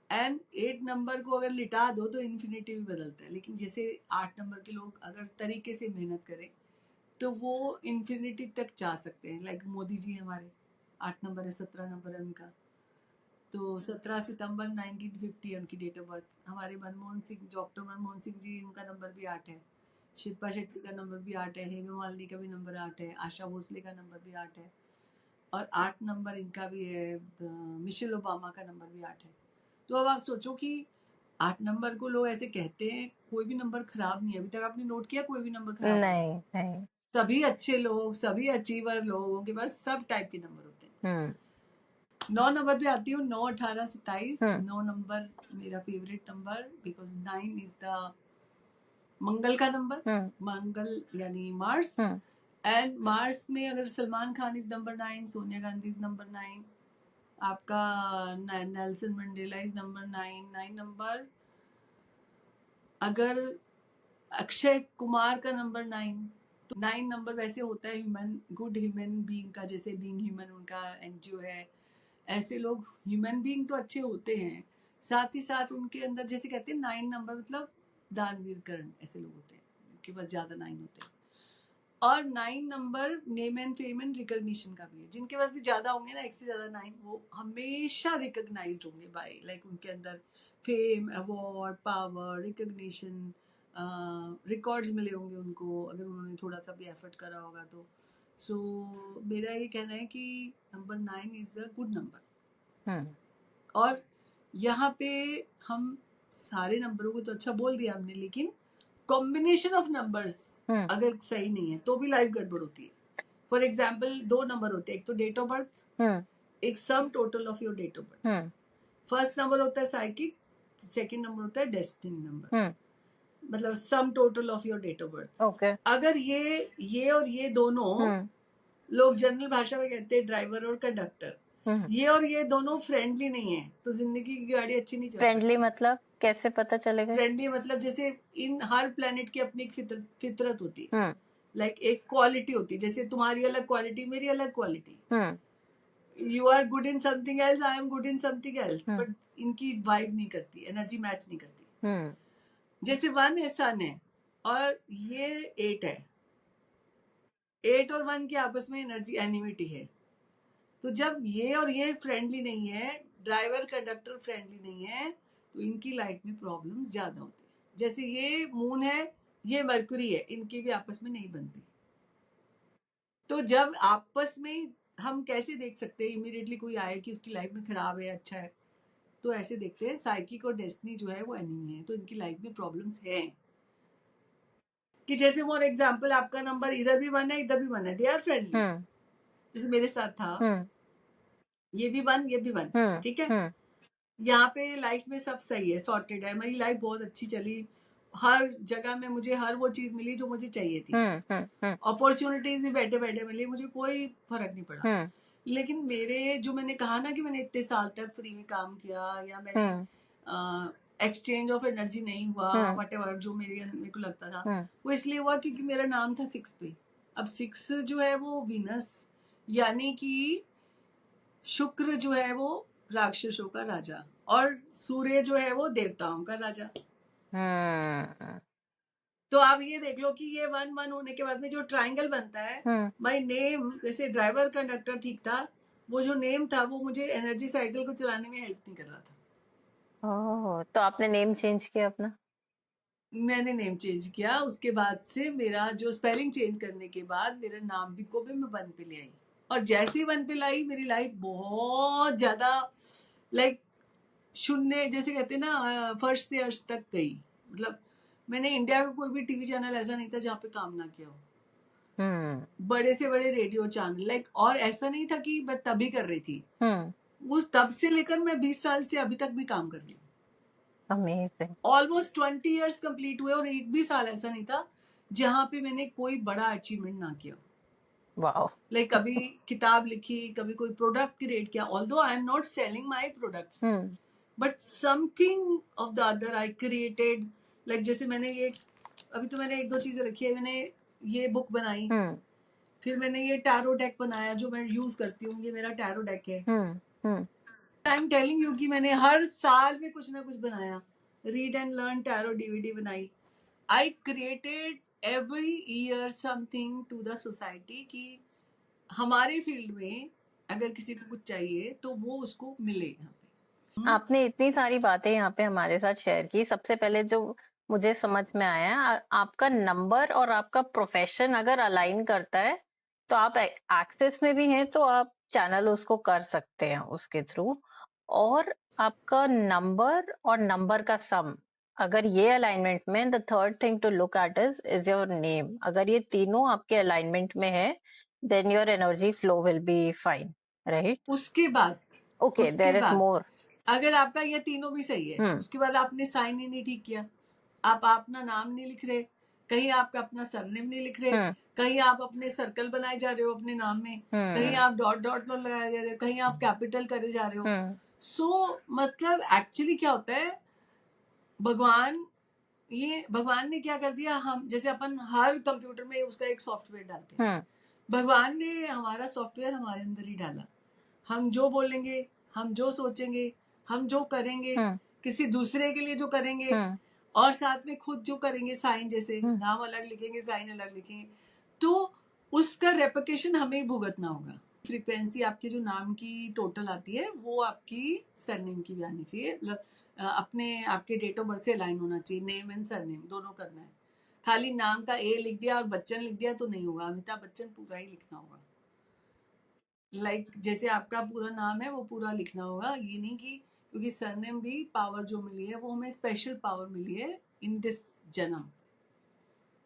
And 8 number को अगर लिटा दो तो इन्फिनिटी भी बदलता है। लेकिन जैसे 8 नंबर के लोग अगर तरीके से मेहनत करें तो वो इन्फिनिटी तक जा सकते हैं। लाइक मोदी जी हमारे 8 नंबर है, 17 नंबर है उनका, तो 17 सितंबर 1950 है उनकी डेट ऑफ बर्थ। हमारे मनमोहन सिंह, डॉक्टर मनमोहन सिंह जी, उनका नंबर भी 8 है। शिल्पा शेट्टी का नंबर भी 8 है। हेमा मालिनी का भी नंबर 8 है। आशा भोसले का नंबर भी 8 है। और 8 नंबर इनका भी है, मिशेल ओबामा का नंबर भी 8 है। तो अब आप सोचो कि 8 नंबर को लोग ऐसे कहते हैं, कोई भी नंबर खराब नहीं है। अभी तक आपने नोट किया कोई भी नंबर खराब होगा? नहीं। सभी अच्छे लोग, सभी अचीवर लोगों के पास सब टाइप के नंबर होते हैं। 9 नंबर पे आती हूँ, 9, 18, 27। 9 नंबर मेरा favourite number, because 9 is the Mangal का नंबर। मंगल यानी मार्स। एंड मार्स में अगर Salman Khan is number 9, Sonia Gandhi is number 9, आपका Nelson Mandela is number 9। 9 number अगर अक्षय कुमार का नंबर 9, तो 9 नंबर वैसे होता है ह्यूमन, गुड ह्यूमन बीइंग का, जैसे बीइंग ह्यूमन उनका एनजीओ है। ऐसे लोग ह्यूमन बीइंग तो अच्छे होते हैं, साथ ही साथ उनके अंदर जैसे कहते हैं 9 नंबर मतलब दानवीर कर्ण, ऐसे लोग होते हैं उनके पास ज्यादा 9 होते हैं। और 9 number name and fame and recognition का भी है। जिनके पास भी ज्यादा होंगे ना, एक से ज्यादा 9, वो हमेशा रिकॉग्नाइज्ड होंगे बाय, लाइक उनके अंदर fame, award, power, recognition, records मिले होंगे उनको, अगर उन्होंने थोड़ा सा भी एफर्ट करा होगा तो। सो मेरा ये कहना है कि number 9 is a good number. और यहाँ पे हम सारे नंबरों को तो अच्छा बोल दिया हमने, लेकिन कॉम्बिनेशन ऑफ नंबर्स अगर सही नहीं है तो भी लाइफ गड़बड़ होती है। फॉर एग्जाम्पल 2 नंबर होते हैं, एक तो डेट ऑफ बर्थ, एक sum total of your date of birth. First number होता है साइकिक, सेकंड नंबर होता है डेस्टिनी नंबर, मतलब sum total of your date of birth. अगर ये और ये दोनों, लोग जनरल भाषा में कहते हैं ड्राइवर और कंडक्टर, ये और ये दोनों फ्रेंडली नहीं है तो जिंदगी की गाड़ी अच्छी नहीं चल सकती। फ्रेंडली मतलब कैसे पता चलेगा? फ्रेंडली मतलब जैसे इन हर प्लेनेट की अपनी एक फितरत होती है, लाइक एक क्वालिटी होती है। जैसे तुम्हारी अलग क्वालिटी, मेरी अलग quality. You are good in something else, I am good in something else, but इनकी वाइब नहीं करती, एनर्जी मैच नहीं करती। जैसे 1 है, सन है, और ये 8 है। 8 और 1 की आपस में एनर्जी एनिमिटी है। तो जब ये और ये फ्रेंडली नहीं है, ड्राइवर कंडक्टर फ्रेंडली नहीं है, तो इनकी लाइफ में प्रॉब्लम्स ज्यादा होती है। जैसे ये मून है, ये मरकुरी है, इनकी भी आपस में नहीं बनती। तो जब आपस में हम कैसे देख सकते हैं इमीडिएटली कोई आए कि उसकी लाइफ में खराब है, अच्छा है, तो ऐसे देखते हैं साइकिक और डेस्टिनी जो है वो एनिमी है, तो इनकी लाइफ में प्रॉब्लम्स हैं। कि जैसे फॉर एग्जाम्पल आपका नंबर इधर भी 1 है, इधर भी 1 है, दे आर फ्रेंडली। जैसे मेरे साथ था, ये भी 1, ये भी 1, ठीक है। यहाँ पे लाइफ में सब सही है, सॉर्टेड है, मेरी लाइफ बहुत अच्छी चली, हर जगह में मुझे हर वो चीज मिली जो मुझे चाहिए थी, अपॉर्चुनिटीज भी बैठे बैठे मिली, मुझे कोई फर्क नहीं पड़ा। लेकिन मेरे जो मैंने कहा ना कि मैंने इतने साल तक फ्री में काम किया, या मैंने एक्सचेंज ऑफ एनर्जी नहीं हुआ, व्हाटएवर जो मेरे को लगता था, वो इसलिए हुआ क्योंकि मेरा नाम था 6 पे। अब 6 जो है वो वीनस, यानी कि शुक्र जो है वो राक्षसों का राजा, और सूर्य जो है वो देवताओं का राजा। तो आप ये देख लो कि ये 1-1 होने के बाद में जो ट्रायंगल बनता है, माय नेम, जैसे ड्राइवर कंडक्टर ठीक था, वो जो नेम था वो मुझे एनर्जी साइकिल को चलाने में हेल्प नहीं कर रहा था। ओह, तो आपने नेम चेंज किया अपना? मैंने नेम चेंज किया, उसके बाद से मेरा जो स्पेलिंग चेंज करने के बाद मेरा नाम भी को भी मैं 1 पे ले आई, और जैसे ही 1 पे लाई मेरी लाइफ बहुत ज्यादा लाइक शून्य, जैसे कहते हैं ना, फर्स्ट से अर्श तक गई। मतलब मैंने इंडिया का कोई भी टीवी चैनल ऐसा नहीं था जहाँ पे काम ना किया हो, बड़े से बड़े रेडियो चैनल लाइक, और ऐसा नहीं था कि मैं तभी कर रही थी, उस तब से लेकर मैं 20 साल से अभी तक भी काम कर रही हूँ। अमेजिंग। ऑलमोस्ट 20 इयर्स कंप्लीट हुए और एक भी साल ऐसा नहीं था जहाँ पे मैंने कोई बड़ा अचीवमेंट ना किया। वाओ। लाइक कभी किताब लिखी, कभी कोई प्रोडक्ट क्रिएट किया, although I am not selling my products, but something of the other I created. Like जैसे मैंने ये अभी तो मैंने 1-2 चीजें रखी है, मैंने ये बुक बनाई, फिर मैंने ये टैरो डेक बनाया जो मैं यूज करती हूँ, ये मेरा टैरो डेक है। आई एम टेलिंग यू कि मैंने हर साल में कुछ ना कुछ बनाया, read and learn tarot DVD बनाई, I created every year something to the society कि हमारे फील्ड में अगर किसी को कुछ चाहिए तो वो उसको मिले यहाँ पे। आपने इतनी सारी बातें यहाँ पे हमारे साथ शेयर की। सबसे पहले जो मुझे समझ में आया, आपका नंबर और आपका प्रोफेशन अगर अलाइन करता है तो आप एक्सेस में भी हैं तो आप चैनल उसको कर सकते हैं उसके थ्रू। और आपका नंबर और नंबर का सम, अगर ये अलाइनमेंट में, the third thing to look at is your name. अगर ये तीनों आपके अलाइनमेंट में है then your energy flow will be fine, right? उसके बाद ओके, देयर इज मोर। अगर आपका ये तीनों भी सही है, उसके बाद आपने साइन ही नहीं ठीक किया, आप अपना नाम नहीं लिख रहे, कहीं आप अपना सरनेम नहीं लिख रहे, कहीं आप अपने सर्कल बनाए जा रहे हो अपने नाम में, कहीं आप डॉट डॉट लगाए जा रहे हो, कहीं आप कैपिटल करे जा रहे हो, सो मतलब एक्चुअली क्या होता है, भगवान ने क्या कर दिया, हम जैसे अपन हर कंप्यूटर में उसका एक सॉफ्टवेयर डालते हैं, भगवान ने हमारा सॉफ्टवेयर हमारे अंदर ही डाला। हम जो बोलेंगे, हम जो सोचेंगे, हम जो करेंगे, किसी दूसरे के लिए जो करेंगे, और साथ में खुद जो करेंगे, साइन जैसे नाम अलग लिखेंगे, साइन अलग लिखेंगे, तो उसका रेपिकेशन हमें ही भुगतना होगा। फ्रीक्वेंसी आपके जो नाम की टोटल आती है वो आपकी सरनेम की भी आनी चाहिए, मतलब अपने आपके डेट ऑफ बर्थ से अलाइन होना चाहिए, नेम एंड सरनेम दोनों करना है। खाली नाम का ए लिख दिया और बच्चन लिख दिया तो नहीं होगा, अमिताभ बच्चन पूरा ही लिखना होगा। लाइक जैसे आपका पूरा नाम है वो पूरा लिखना होगा, ये नहीं कि क्योंकि सरनेम भी पावर जो मिली है वो हमें स्पेशल पावर मिली है इन दिस जन्म,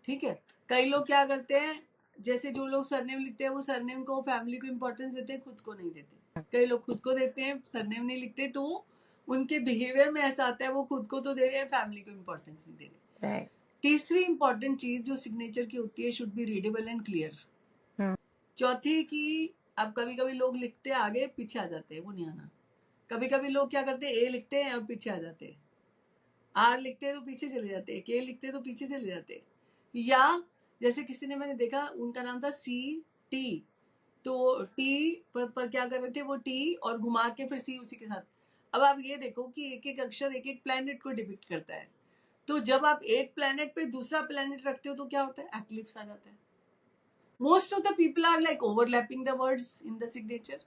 ठीक है। कई लोग क्या करते हैं, जैसे जो लोग सरनेम लिखते हैं वो सरनेम को, फैमिली को इम्पोर्टेंस देते हैं, खुद को नहीं देते। कई लोग खुद को देते हैं, सरनेम नहीं लिखते, तो उनके बिहेवियर में ऐसा आता है वो खुद को तो दे रहे हैं, फैमिली को इम्पोर्टेंस नहीं दे रहे। तीसरी इंपॉर्टेंट चीज जो सिग्नेचर की होती है, should be readable and clear. चौथी की, अब कभी कभी लोग लिखते हैं आगे पीछे आ जाते हैं, वो नहीं आना। कभी कभी लोग क्या करते हैं, ए लिखते हैं और पीछे आ जाते हैं, आर लिखते हैं तो पीछे चले जाते हैं, के लिखते हैं तो पीछे चले जाते हैं, या जैसे किसी ने मैंने देखा उनका नाम था CT, तो टी पर क्या कर रहे थे वो टी और घुमा के फिर सी उसी के साथ। अब आप ये देखो कि एक एक अक्षर एक एक प्लेनेट को डिपिक्ट करता है, तो जब आप एक प्लेनेट पे दूसरा प्लेनेट रखते हो तो क्या होता है, एक्लिप्स आ जाता है। Most of the people are like overlapping the words in the signature.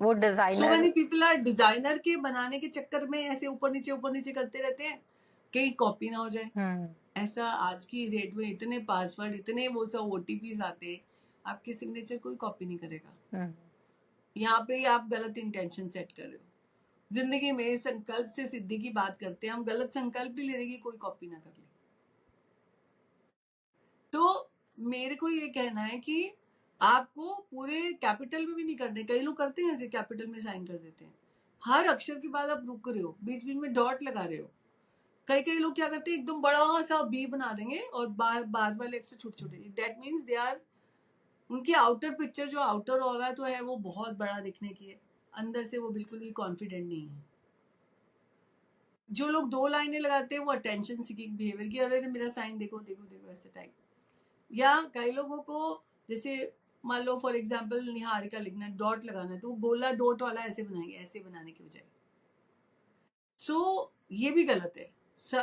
वो designer, So many people are designer के बनाने के चक्कर में ऐसे ऊपर नीचे करते रहते हैं कहीं कॉपी ना हो जाए। ऐसा आज की डेट में इतने पासवर्ड, इतने वो सब OTPs आते, आपकी सिग्नेचर कोई कॉपी नहीं करेगा। यहाँ पे आप गलत इंटेंशन सेट कर रहे हो। जिंदगी में संकल्प से सिद्धि की बात करते हैं, हम गलत संकल्प भी लेने की, कोई कॉपी ना कर ले। तो मेरे को ये कहना है कि आपको पूरे कैपिटल में भी नहीं करने, कई लोग करते हैं ऐसे कैपिटल में साइन कर देते हैं, हर अक्षर के बाद आप रुक रहे हो, बीच बीच में डॉट लगा रहे हो। कई लोग क्या करते हैं, एकदम बड़ा सा बी बना देंगे और बाद वाले अक्षर छोटे छोटे, दैट मीन्स दे आर, उनकी आउटर पिक्चर जो आउटर ऑरा तो है वो बहुत बड़ा दिखने की है, अंदर से वो बिल्कुल ही कॉन्फिडेंट नहीं है। जो लोग 2 लाइनें लगाते हैं वो अटेंशन सीकिंग बिहेवियर की, अरे मेरा साइन देखो देखो देखो ऐसे टाइप। या कई लोगों को जैसे मान लो फॉर एग्जाम्पल निहारिका लिखना है, डॉट लगाना है, तो वो गोला डॉट वाला ऐसे बनाएंगे, ऐसे बनाने की बजाय। सो ये भी गलत है।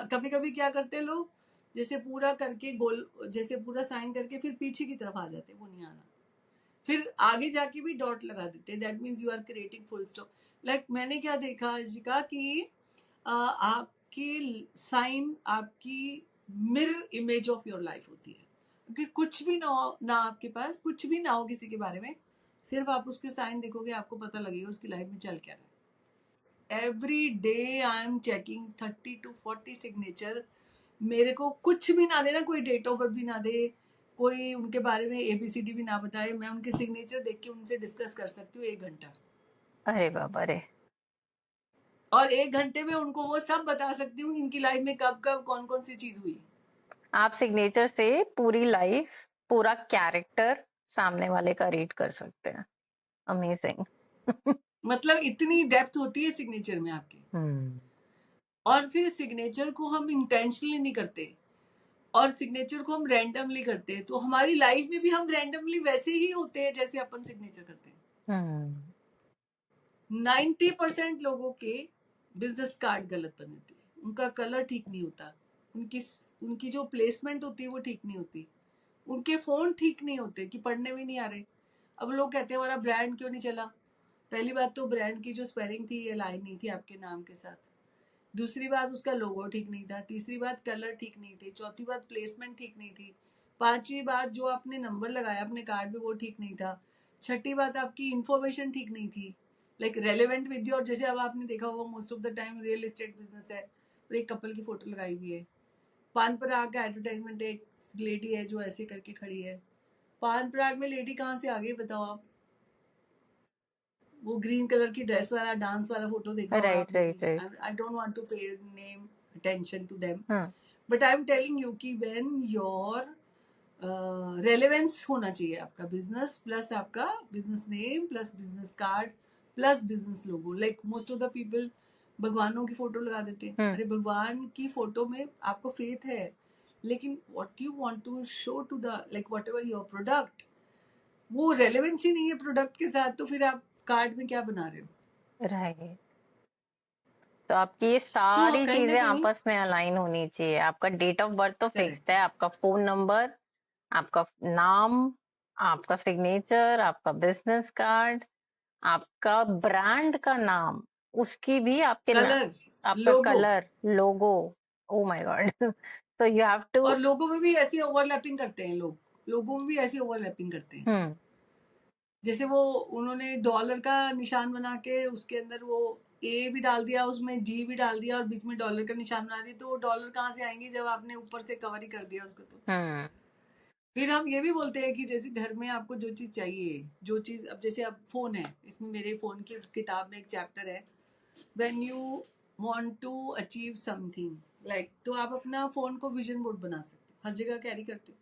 कभी कभी क्या करते हैं लोग, जैसे पूरा करके गोल, जैसे पूरा साइन करके फिर पीछे की तरफ आ जाते हैं, वो नहीं आना। फिर आगे जाके भी डॉट लगा देते हैं, that means you are creating full stop. Like मैंने क्या देखा अर्जिका कि आपकी साइन आपकी mirror image of your life होती है। कि कुछ भी ना हो, ना आपके पास कुछ भी ना हो किसी के बारे में, सिर्फ आप उसके साइन देखोगे, आपको पता लगेगा उसकी लाइफ में चल क्या रहा है। Every day I am checking 30 to 40 signature. मेरे को कुछ भी ना देना, कोई डेट ऑफ बर्थ भी ना दे, कोई उनके बारे में ABCD भी ना बताए, मैं उनके सिग्नेचर देख के उनसे डिस्कस कर सकती हूँ 1 घंटा। अरे बाबा रे। और 1 घंटे में उनको वो सब बता सकती हूँ इनकी लाइफ में कब कब कौन कौन सी चीज हुई। आप सिग्नेचर से पूरी लाइफ, पूरा कैरेक्टर सामने वाले का रीड कर सकते हैं। अमेजिंग। मतलब इतनी डेप्थ होती है सिग्नेचर में आपके। और फिर सिग्नेचर को हम इंटेंशनली नहीं करते, और सिग्नेचर को हम रैंडमली करते हैं, तो हमारी लाइफ में भी हम रैंडमली वैसे ही होते हैं जैसे अपन सिग्नेचर करते हैं। 90% लोगों के बिजनेस कार्ड गलत बनते हैं, उनका कलर ठीक नहीं होता, उनकी उनकी जो प्लेसमेंट होती है वो ठीक नहीं होती, उनके फोन ठीक नहीं होते कि पढ़ने में नहीं आ रहे। अब लोग कहते हैं हमारा ब्रांड क्यों नहीं चला। पहली बात तो ब्रांड की जो स्पेलिंग थी ये लाइन नहीं थी आपके नाम के साथ। दूसरी बात उसका लोगो ठीक नहीं था। तीसरी बात कलर ठीक नहीं थे। चौथी बात प्लेसमेंट ठीक नहीं थी। पांचवी बात जो आपने नंबर लगाया अपने कार्ड में वो ठीक नहीं था। छठी बात आपकी इंफॉर्मेशन ठीक नहीं थी, लाइक रेलेवेंट विद योर। जैसे अब आपने देखा होगा most of the time real estate business है और एक कपल की फोटो लगाई हुई है। पान पराग का एडवर्टाइजमेंट है, एक लेडी है जो ऐसे करके खड़ी है। पान पराग में लेडी कहाँ से आ गई बताओ आप। वो ग्रीन कलर की ड्रेस वाला डांस वाला फोटो देखा होगा राइट आपने राइट भी। Right. I don't want to pay name attention to them, but I am telling you कि व्हेन योर रेलेवेंस होना चाहिए आपका बिजनेस प्लस आपका business name plus business card plus business logo. Like most of the people भगवानों की photo लगा देते हैं। अरे भगवान की फोटो में आपको फेथ है, लेकिन what you want to show to the like whatever your product, वो रेलेवेंसी नहीं है प्रोडक्ट के साथ, तो फिर आप कार्ड में क्या बना रहे हो। राइट। तो आपकी ये सो सारी कहीं ना चीजें कहीं आपस में अलाइन होनी चाहिए। आपका डेट ऑफ बर्थ तो फिक्स्ड करेक्ट है, आपका फोन नंबर, आपका नाम, आपका सिग्नेचर, आपका बिजनेस कार्ड, आपका ब्रांड का नाम, उसकी भी आपके कलर आपका logo. Colour, logo. Oh my god. तो यू हैव टू। और लोगों में भी ऐसी ओवरलैपिंग करते हैं लोग, लोगों में भी ऐसी ओवरलैपिंग करते हैं। जैसे वो उन्होंने डॉलर का निशान बना के उसके अंदर वो ए भी डाल दिया, उसमें जी भी डाल दिया और बीच में डॉलर का निशान बना दिया, तो वो डॉलर कहाँ से आएंगे जब आपने ऊपर से कवर ही कर दिया उसको। तो फिर हम ये भी बोलते हैं कि जैसे घर में आपको जो चीज चाहिए, जो चीज, अब जैसे अब फोन है, इसमें मेरे फोन की किताब में एक चैप्टर है, when you want to achieve something like, तो आप अपना फोन को विजन बोर्ड बना सकते हो, हर जगह कैरी करते हो।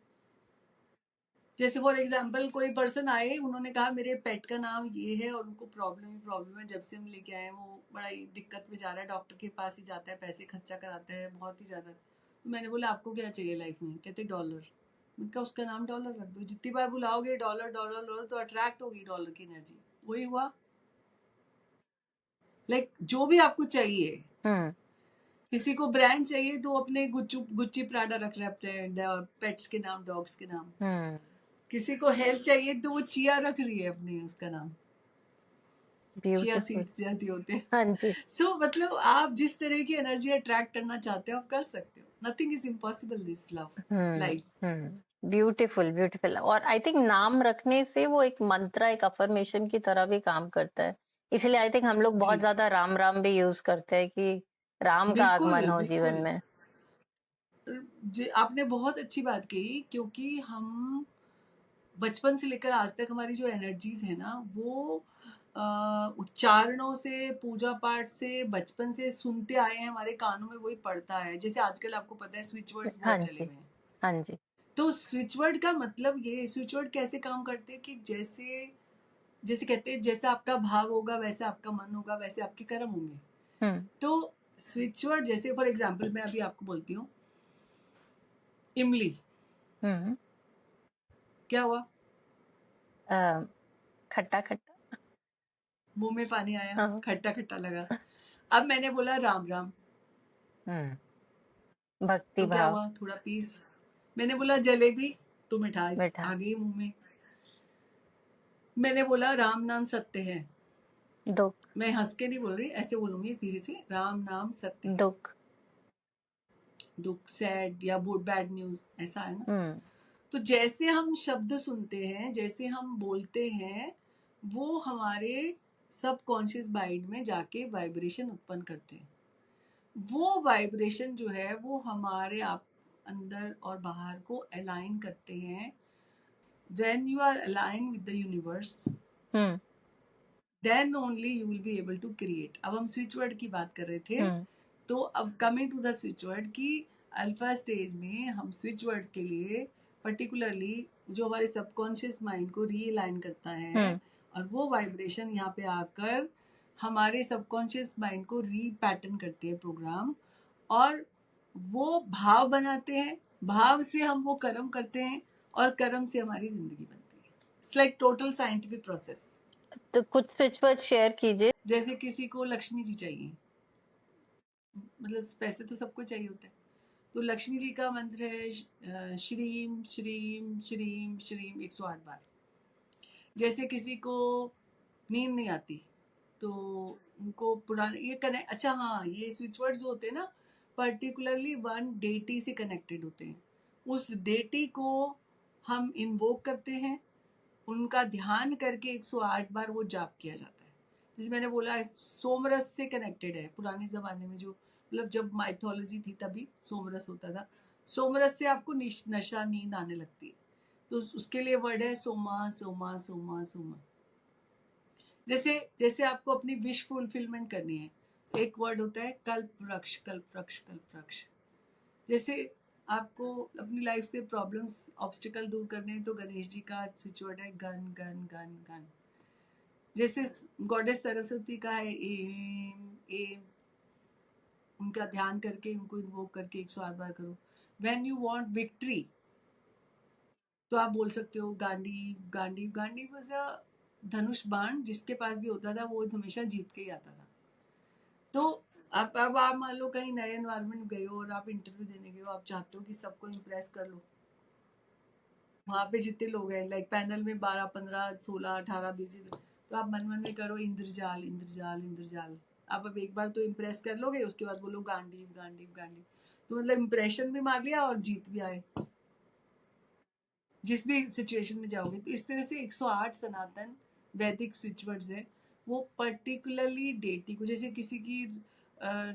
जैसे फॉर एग्जाम्पल कोई पर्सन आए, उन्होंने कहा मेरे पेट का नाम ये है और उनको प्रॉब्लम है, जब से हम लेके आए वो बड़ा ही दिक्कत में जा रहा है, डॉक्टर के पास ही जाता है, पैसे खर्चा कराता है बहुत ही ज्यादा। तो मैंने बोला आपको क्या चाहिए लाइफ में, कहते डॉलर। मैंने कहा उसका नाम डॉलर रख दो, जितनी बार बुलाओगे डॉलर डॉलर डॉलर तो अट्रैक्ट होगी डॉलर की एनर्जी। वही हुआ। लाइक जो भी आपको चाहिए, किसी को ब्रांड चाहिए तो अपने गुच्ची प्राडा रख रहे अपने पेट्स के नाम, डॉग्स के नाम। किसी को हेल्थ चाहिए तो वो चिया रख रही है अपने उसका नाम, चिया ब्यूटीफुल। सीड्स जाती होते हैं। हाँ जी। सो मतलब आप जिस तरह की एनर्जी अट्रैक्ट करना चाहते हो आप कर सकते हो। Nothing is impossible this love life. Beautiful beautiful. और आई थिंक नाम रखने से वो एक मंत्र, एक अफर्मेशन की तरह भी काम करता है। इसलिए आई थिंक हम लोग बहुत जी ज्यादा राम राम भी यूज करते हैं कि राम का बिल्कुल आगमन हो जीवन बिल्कुल। में। आपने बहुत अच्छी बात कही, क्योंकि हम बचपन से लेकर आज तक हमारी जो एनर्जीज है ना वो उच्चारणों से, पूजा पाठ से, बचपन से सुनते आए हैं, हमारे कानों में वही पड़ता है। जैसे आजकल आपको पता है स्विच वर्ड्स हाँ बहुत चले जी। हुए हैं। हाँ जी। तो स्विच वर्ड का मतलब ये, स्विच वर्ड कैसे काम करते हैं कि जैसे जैसे कहते हैं जैसा आपका भाव होगा वैसा आपका मन होगा वैसे आपके कर्म होंगे। तो स्विच वर्ड जैसे फॉर एग्जाम्पल मैं अभी आपको बोलती हूँ इमली, क्या हुआ, खट्टा खट्टा। मुंह में पानी आया, हाँ। खट्टा खट्टा लगा। अब मैंने बोला राम राम, भक्ति तो क्या भाव। हुआ, थोड़ा पीस। मैंने बोला जलेबी, तो मिठास मिठा। आ गई मुंह में। मैंने बोला राम नाम सत्य है, दुख। मैं हंस के नहीं बोल रही, ऐसे बोलूंगी धीरे से, राम नाम सत्य है। दुख। दुख, सैड या गुड बैड न्यूज, ऐसा है ना। हम्म। तो जैसे हम शब्द सुनते हैं, जैसे हम बोलते हैं, वो हमारे सबकॉन्शियस माइंड में जाके वाइब्रेशन उत्पन्न करते हैं। वो वाइब्रेशन जो है वो हमारे आप अंदर और बाहर को अलाइन करते हैं। when you are aligned with the universe, hmm. then only you will be able to create. अब हम स्विच वर्ड की बात कर रहे थे, हम्म। तो अब coming to the switch word की अल्फा स्टेज में हम स्विच वर्ड्स के लिए पर्टिकुलरली जो हमारे सबकॉन्शियस माइंड को रीअलाइन करता है, और वो वाइब्रेशन यहाँ पे आकर हमारे सबकॉन्शियस माइंड को रीपैटर्न करती है प्रोग्राम, और वो भाव बनाते हैं, भाव से हम वो कर्म करते हैं, और कर्म से हमारी जिंदगी बनती है। It's like total scientific process. तो कुछ स्विच वर्ड शेयर कीजिए। जैसे किसी को लक्ष्मी जी चाहिए, मतलब पैसे तो सबको चाहिए होते हैं, तो लक्ष्मी जी का मंत्र है श्रीम श्रीम श्रीम श्रीम 108 बार। जैसे किसी को नींद नहीं आती, तो उनको पुराने ये कनेक्ट, अच्छा हाँ, ये स्विच वर्ड्स जो होते हैं ना, पर्टिकुलरली वन डेटी से कनेक्टेड होते हैं। उस डेटी को हम इन्वोक करते हैं, उनका ध्यान करके 108 बार वो जाप किया जाता है। जैसे मैंने बोला सोमरस से कनेक्टेड है, पुराने ज़माने में जो मतलब जब माइथोलॉजी थी तभी सोमरस होता था। सोमरस से आपको नशा नींद आने लगती है, तो उसके लिए वर्ड है सोमा सोमा सोमा सोमा। जैसे जैसे आपको अपनी विश फुलफिलमेंट करनी है, एक वर्ड होता है कल्प वृक्ष कल्प वृक्ष कल्प वृक्ष। जैसे आपको अपनी लाइफ से प्रॉब्लम्स ऑब्स्टिकल दूर करने हैं, तो गणेश जी का स्विच वर्ड है गन गन गन गन। जैसे गॉडेस सरस्वती का है एम एम, उनका ध्यान करके उनको इन्वोक करके 108 बार करो। व्हेन यू वांट विक्ट्री, तो आप बोल सकते हो गांडी गांडी गांडी वाज अ धनुष बाण, जिसके पास भी होता था वो हमेशा जीत के ही आता था। तो अब आप मान लो कहीं नए एनवायरनमेंट गए हो और आप इंटरव्यू देने गए हो, आप चाहते हो कि सबको इम्प्रेस कर लो। वहाँ पे जितने लोग हैं, लाइक पैनल में 12 15 16 18 20, तो आप मन मन में करो इंद्रजाल इंद्रजाल इंद्रजाल। आप अब एक बार तो इम्प्रेस कर लोगे, उसके बाद बोलो गांडीव गांडीव गांडीव, तो मतलब इम्प्रेशन भी मार लिया और जीत भी आए जिस भी सिचुएशन में जाओगे। तो इस तरह से 108 सनातन वैदिक स्विच वर्ड्स है, वो पर्टिकुलरली डेटी को, जैसे किसी की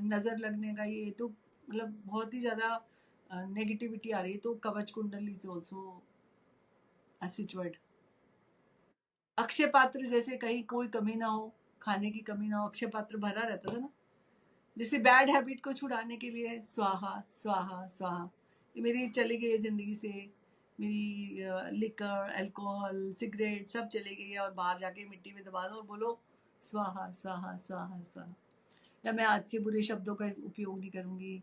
नज़र लगने का ये तो मतलब बहुत ही ज़्यादा नेगेटिविटी आ रही है, तो कवच कुंडल is also a switch word. Akshay पात्र, जैसे कहीं कोई कमी ना हो, खाने की कमी ना हो, अक्षय पात्र भरा रहता था ना। जैसे बैड हैबिट को छुड़ाने के लिए स्वाहा स्वाहा स्वाहा, ये मेरी चली गई है जिंदगी से, मेरी लिकर अल्कोहल सिगरेट सब चली गई है, और बाहर जाके मिट्टी में दबा दो और बोलो स्वाहा स्वाहा स्वाहा स्वाहा। या मैं आज से बुरे शब्दों का उपयोग नहीं करूंगी,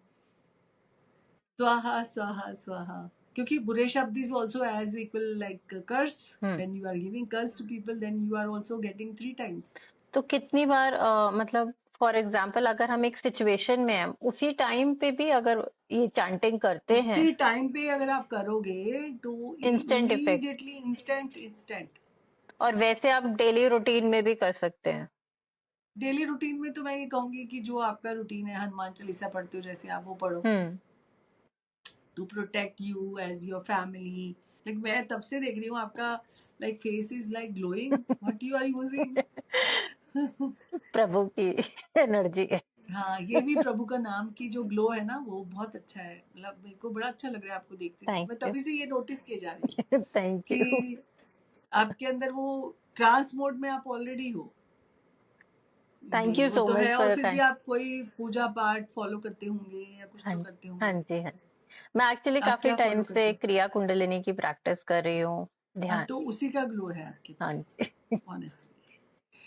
स्वाहा स्वाहा स्वाहा, क्योंकि बुरे शब्द is also as equal like curse. When you are giving curse to people, then you are also getting 3 times। तो कितनी बार मतलब फॉर एग्जाम्पल अगर हम एक सिचुएशन में हैं, उसी टाइम पे भी अगर ये चैंटिंग करते हैं, उसी टाइम पे अगर आप करोगे तो instant effect, immediately instant instant. और वैसे आप डेली रूटीन में भी कर सकते हैं। डेली रूटीन में तो मैं ये कहूंगी कि जो आपका रूटीन है, हनुमान चालीसा पढ़ते हो जैसे आप, वो पढ़ो to protect you as your family. Like मैं तब से देख रही हूँ आपका like face is like glowing, what you are using. प्रभु की एनर्जी है। हाँ, ये भी प्रभु का नाम की जो ग्लो है ना, वो बहुत अच्छा है। मतलब मेरे को बड़ा अच्छा लग रहा है आपको देखते देखते, थैंक मैं यू। तभी से ये नोटिस किए जा रही हूँ थैंक यू। कि आपके अंदर वो ट्रांस मोड में आप ऑलरेडी हो। थैंक यू वो सो तो मच है, फॉर और योर फिर भी काइंड। आप कोई पूजा पाठ फॉलो करते होंगे या कुछ हाँ तो जी, करते हाँ होंगे। जी, हाँ जी। मैं एक्चुअली आप काफी क्या टाइम फॉलो करते से हो? क्रिया कुंडलिनी की प्रैक्टिस कर रही हूँ, हाँ, ध्यान। तो उसी का ग्लो है आपके हाँ पास, जी। ऑनेस्टली।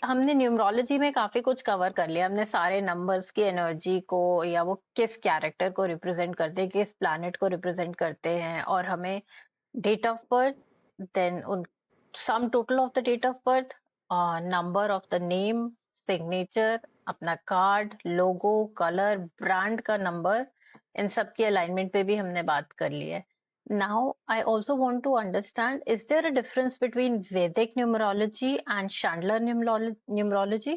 हमने न्यूमरोलॉजी में काफी कुछ कवर कर लिया। हमने सारे नंबर्स की एनर्जी को, या वो किस कैरेक्टर को रिप्रेजेंट करते हैं, किस प्लैनेट को रिप्रेजेंट करते हैं, और हमें डेट ऑफ बर्थ, देन उन sum total of the date of birth, number of the name, signature, अपना कार्ड, लोगो, कलर, ब्रांड का नंबर, इन सब की अलाइनमेंट पे भी हमने बात कर ली है. Now I also want to understand, is there a difference between Vedic numerology and Chandler numerology?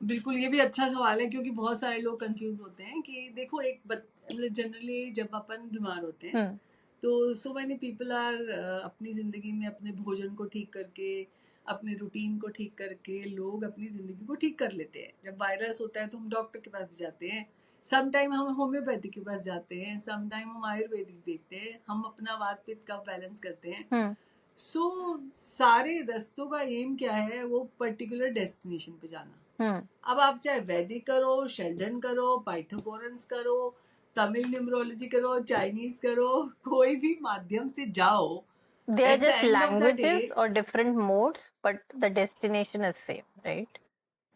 बिल्कुल, ये भी अच्छा सवाल है क्योंकि बहुत सारे लोग कंफ्यूज होते हैं कि देखो एक मतलब जनरली जब अपन बीमार होते हैं हम्म. तो सो मैनी पीपल आर अपनी जिंदगी में अपने भोजन को ठीक करके, अपने रूटीन को ठीक करके लोग अपनी जिंदगी को ठीक कर लेते हैं. जब वायरस होता है तो हम डॉक्टर के पास भी जाते हैं, सम टाइम हम होम्योपैथी के पास जाते हैं, सम टाइम हम आयुर्वेदिक देखते हैं, हम अपना वात पित्त का बैलेंस करते हैं. सो सारे रास्तों का एम क्या है, वो पर्टिकुलर डेस्टिनेशन पे जाना. अब आप चाहे वैदिक करो, शेल्डन करो, पाइथागोरस करो, तमिल न्यूमरोलॉजी करो, चाइनीज करो, कोई भी माध्यम से जाओ, They are at the just end of the languages day or different modes, but the destination is same, right?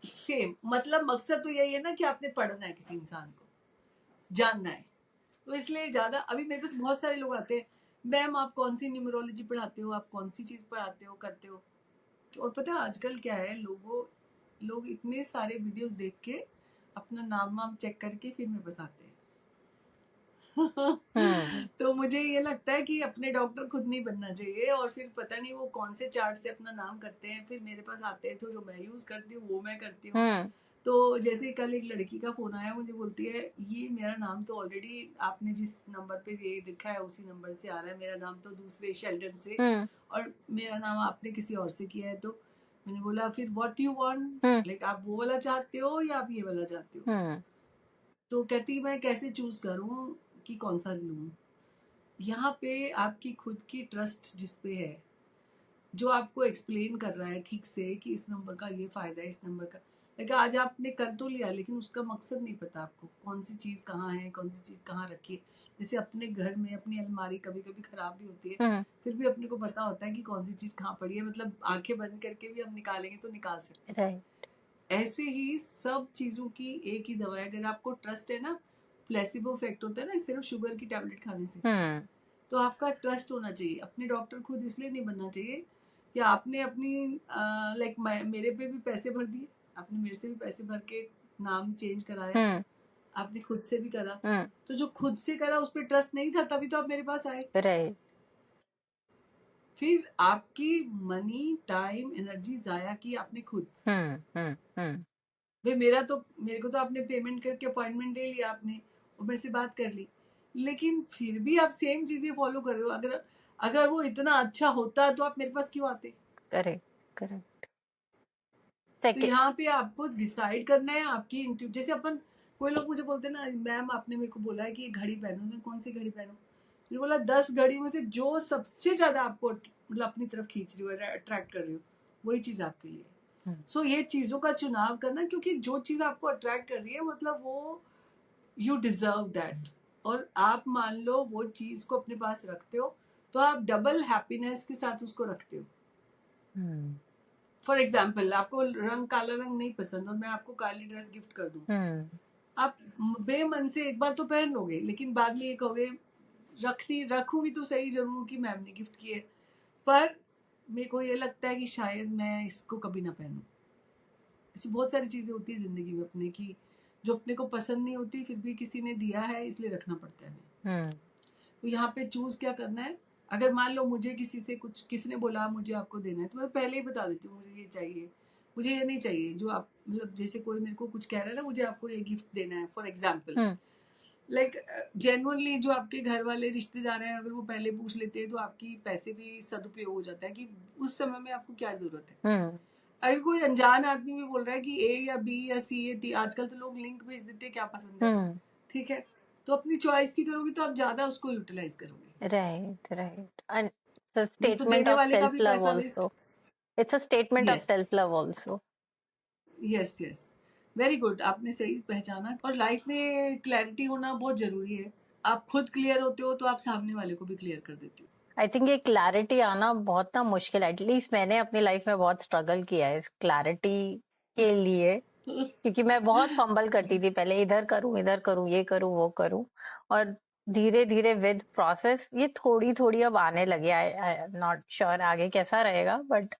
Same. मतलब मकसद तो यही है ना कि आपने पढ़ना है, किसी इंसान को जानना है. तो इसलिए ज्यादा अभी मेरे पास बहुत सारे लोग आते हैं, मैम आप कौन सी न्यूमरोलॉजी पढ़ाते हो, आप कौन सी चीज पढ़ाते हो, करते हो. और पता है आजकल क्या है, लोग इतने सारे वीडियोस देख के अपना नाम वाम चेक करके फिर मेरे पास आते हैं. तो मुझे ये लगता है कि अपने डॉक्टर खुद नहीं बनना चाहिए, और फिर पता नहीं वो कौन से चार्ट से अपना नाम करते हैं, फिर मेरे पास आते हैं तो जो मैं यूज करती हूँ वो मैं करती हूँ. तो जैसे कल एक लड़की का फोन आया, मुझे बोलती है ये मेरा नाम तो ऑलरेडी आपने जिस नंबर पे ये लिखा है उसी नंबर से आ रहा है, मेरा नाम तो दूसरे शेल्डन से, और मेरा नाम आपने किसी और से किया है. तो मैंने बोला फिर व्हाट यू वांट, लाइक आप वो वाला चाहते हो या आप ये वाला चाहते हो. तो कहती मैं कैसे चूज करूं कि कौन सा लूं. यहाँ पे आपकी खुद की ट्रस्ट जिस पे है, जो आपको एक्सप्लेन कर रहा है ठीक से कि इस नंबर का ये फायदा है, इस नंबर का, लेकिन आज आपने कर तो लिया लेकिन उसका मकसद नहीं पता आपको, कौन सी चीज कहाँ है, कौन सी चीज कहाँ रखी है. जैसे अपने घर में अपनी अलमारी कभी कभी खराब भी होती है, फिर भी अपने को पता होता है कि कौन सी चीज कहाँ पड़ी है, मतलब आंखें बंद करके भी हम निकालेंगे तो निकाल सकते हैं. ऐसे ही सब चीजों की एक ही दवा है. अगर आपको ट्रस्ट है ना, प्लेसिबो इफेक्ट होता है ना सिर्फ शुगर की टैबलेट खाने से, तो आपका ट्रस्ट होना चाहिए. अपने डॉक्टर खुद इसलिए नहीं बनना चाहिए कि आपने अपनी लाइक मेरे पे भी पैसे भर दिए, आपने मेरे से भी पैसे भर के नाम चेंज कराया, आपने खुद से भी करा, तो जो खुद से करा उस पर ट्रस्ट नहीं था तभी तो आप मेरे पास आए. राइट. फिर आपकी मनी, टाइम, एनर्जी जाया की आपने खुद. भाई मेरे को तो आपने पेमेंट करके अपॉइंटमेंट ले लिया आपने, और मेरे से बात कर ली, लेकिन फिर भी आप सेम चीजें फॉलो कर रहे हो. अगर वो इतना अच्छा होता तो आप मेरे पास क्यों आते. करेक्ट. तो यहाँ पे आपको डिसाइड करना है आपकी जैसे अपन, कोई लोग मुझे बोलते हैं ना मैम आपने मेरे को बोला है कि ये घड़ी पहनो, मैं कौन सी घड़ी पहनूं. मैंने बोला 10 घड़ियों में से जो सबसे ज्यादा आपको मतलब अपनी तरफ खींच रही हो, अट्रैक्ट कर रही हो, वही चीज आपके लिए. सो ये चीजों का चुनाव करना, क्योंकि जो चीज आपको अट्रैक्ट कर रही है मतलब वो यू डिजर्व दैट, और आप मान लो वो चीज को अपने पास रखते हो तो आप डबल हैप्पीनेस के साथ उसको रखते हो. फॉर एग्जाम्पल आपको काला रंग नहीं पसंद और मैं आपको काली ड्रेस गिफ्ट कर दूं, आप बेमन से एक बार तो पहन लोगे, लेकिन बाद में ये कहोगे रखूंगी तो सही जरूर कि मैम ने गिफ्ट किए, पर मेरे को ये लगता है कि शायद मैं इसको कभी ना पहनूं. ऐसी बहुत सारी चीजें होती है जिंदगी में अपने की जो अपने को पसंद नहीं होती, फिर भी किसी ने दिया है इसलिए रखना पड़ता है हमें. तो यहाँ पे चूज क्या करना है. अगर मान लो मुझे किसी ने बोला मुझे आपको देना है, तो मैं पहले ही बता देती हूँ मुझे ये चाहिए, मुझे ये नहीं चाहिए. जो आप मतलब जैसे कोई मेरे को कुछ कह रहा है ना, मुझे आपको ये गिफ्ट देना है, फॉर एग्जाम्पल लाइक जेन्युइनली जो आपके घर वाले रिश्तेदार हैं, अगर वो पहले पूछ लेते हैं तो आपकी पैसे भी सदुपयोग हो जाता है कि उस समय में आपको क्या जरूरत है. अगर कोई अनजान आदमी भी बोल रहा है कि ए या बी या सी या डी, आजकल तो लोग लिंक भेज देते हैं क्या पसंद है, ठीक है, तो अपनी चॉइस की करोगी तो आप ज्यादा उसको यूटिलाइज करोगे. राइट. एंड it's a नहीं तो statement देने of वाले का self भी love पैसा waste. also. It's a statement of yes self love also. Yes yes, very good, आपने सही पहचाना. और लाइफ में क्लैरिटी होना बहुत जरूरी है. आप खुद क्लियर होते हो तो आप सामने वाले को भी क्लियर कर देते हो. आई थिंक ये क्लैरिटी आना बहुत ना मुश्किल है. एटलीस्ट मैंने अपनी लाइफ में बहुत स्ट्रगल किया है इस क्लैरिटी के लिए, क्योंकि मैं बहुत फंबल करती थी पहले, इधर करूं ये करूं वो करूं. और धीरे धीरे विद प्रोसेस ये थोड़ी थोड़ी अब आने लगी। आई एम नॉट श्योर आगे कैसा रहेगा, बट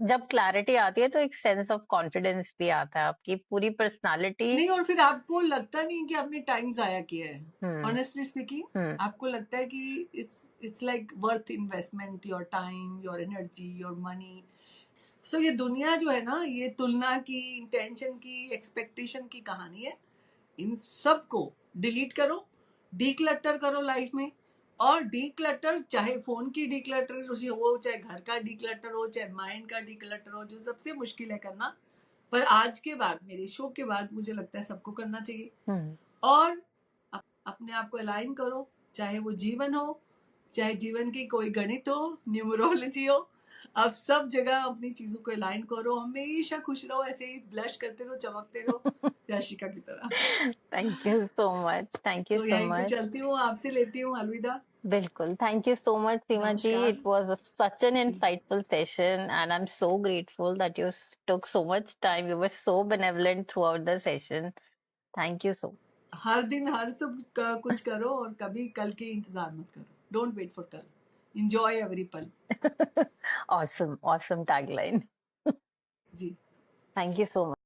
जब क्लैरिटी आती है तो एक सेंस ऑफ कॉन्फिडेंस भी आता है, आपकी पूरी पर्सनालिटी। नहीं, और फिर आपको लगता नहीं कि आपने टाइम जाया किया है। हम्म ऑनेस्टली स्पीकिंग, हम्म आपको लगता है कि it's like worth investment, your time, your energy, your money. So ये दुनिया जो है ना, ये तुलना की, इंटेंशन की, एक्सपेक्टेशन की कहानी है। इन सब को डिलीट करो, डीक्लटर करो लाइफ में। और डीक्लटर, चाहे फोन की डीक्लटर हो, चाहे घर का डीक्लटर हो, चाहे माइंड का डीक्लटर हो, जो सबसे मुश्किल है करना, पर आज के बाद, मेरे शो के बाद, मुझे लगता है सबको करना चाहिए। और अपने आप को अलाइन करो, चाहे वो जीवन हो, चाहे जीवन की कोई गणित हो, न्यूमरोलॉजी हो। अब सब जगह अपनी चीजों को अलाइन करो, हमेशा खुश रहो, ऐसे ही ब्लश करते रहो, चमकते रहो याशिका की तरह। Thank you so much, thank you तो सो यहीं पे मच। चलती हूँ, आपसे लेती हूँ अलविदा। बिल्कुल, thank you so much Seema ji, नमस्कार इट वाज such an जी। insightful session and I'm so grateful that you took so much time. You were so benevolent throughout the session. Thank you so हर दिन हर सब कुछ करो, और कभी कल के इंतजार मत करो। डोंट वेट फॉर कल, इंजॉय एवरी पल। awesome tagline. जी। Thank you so much.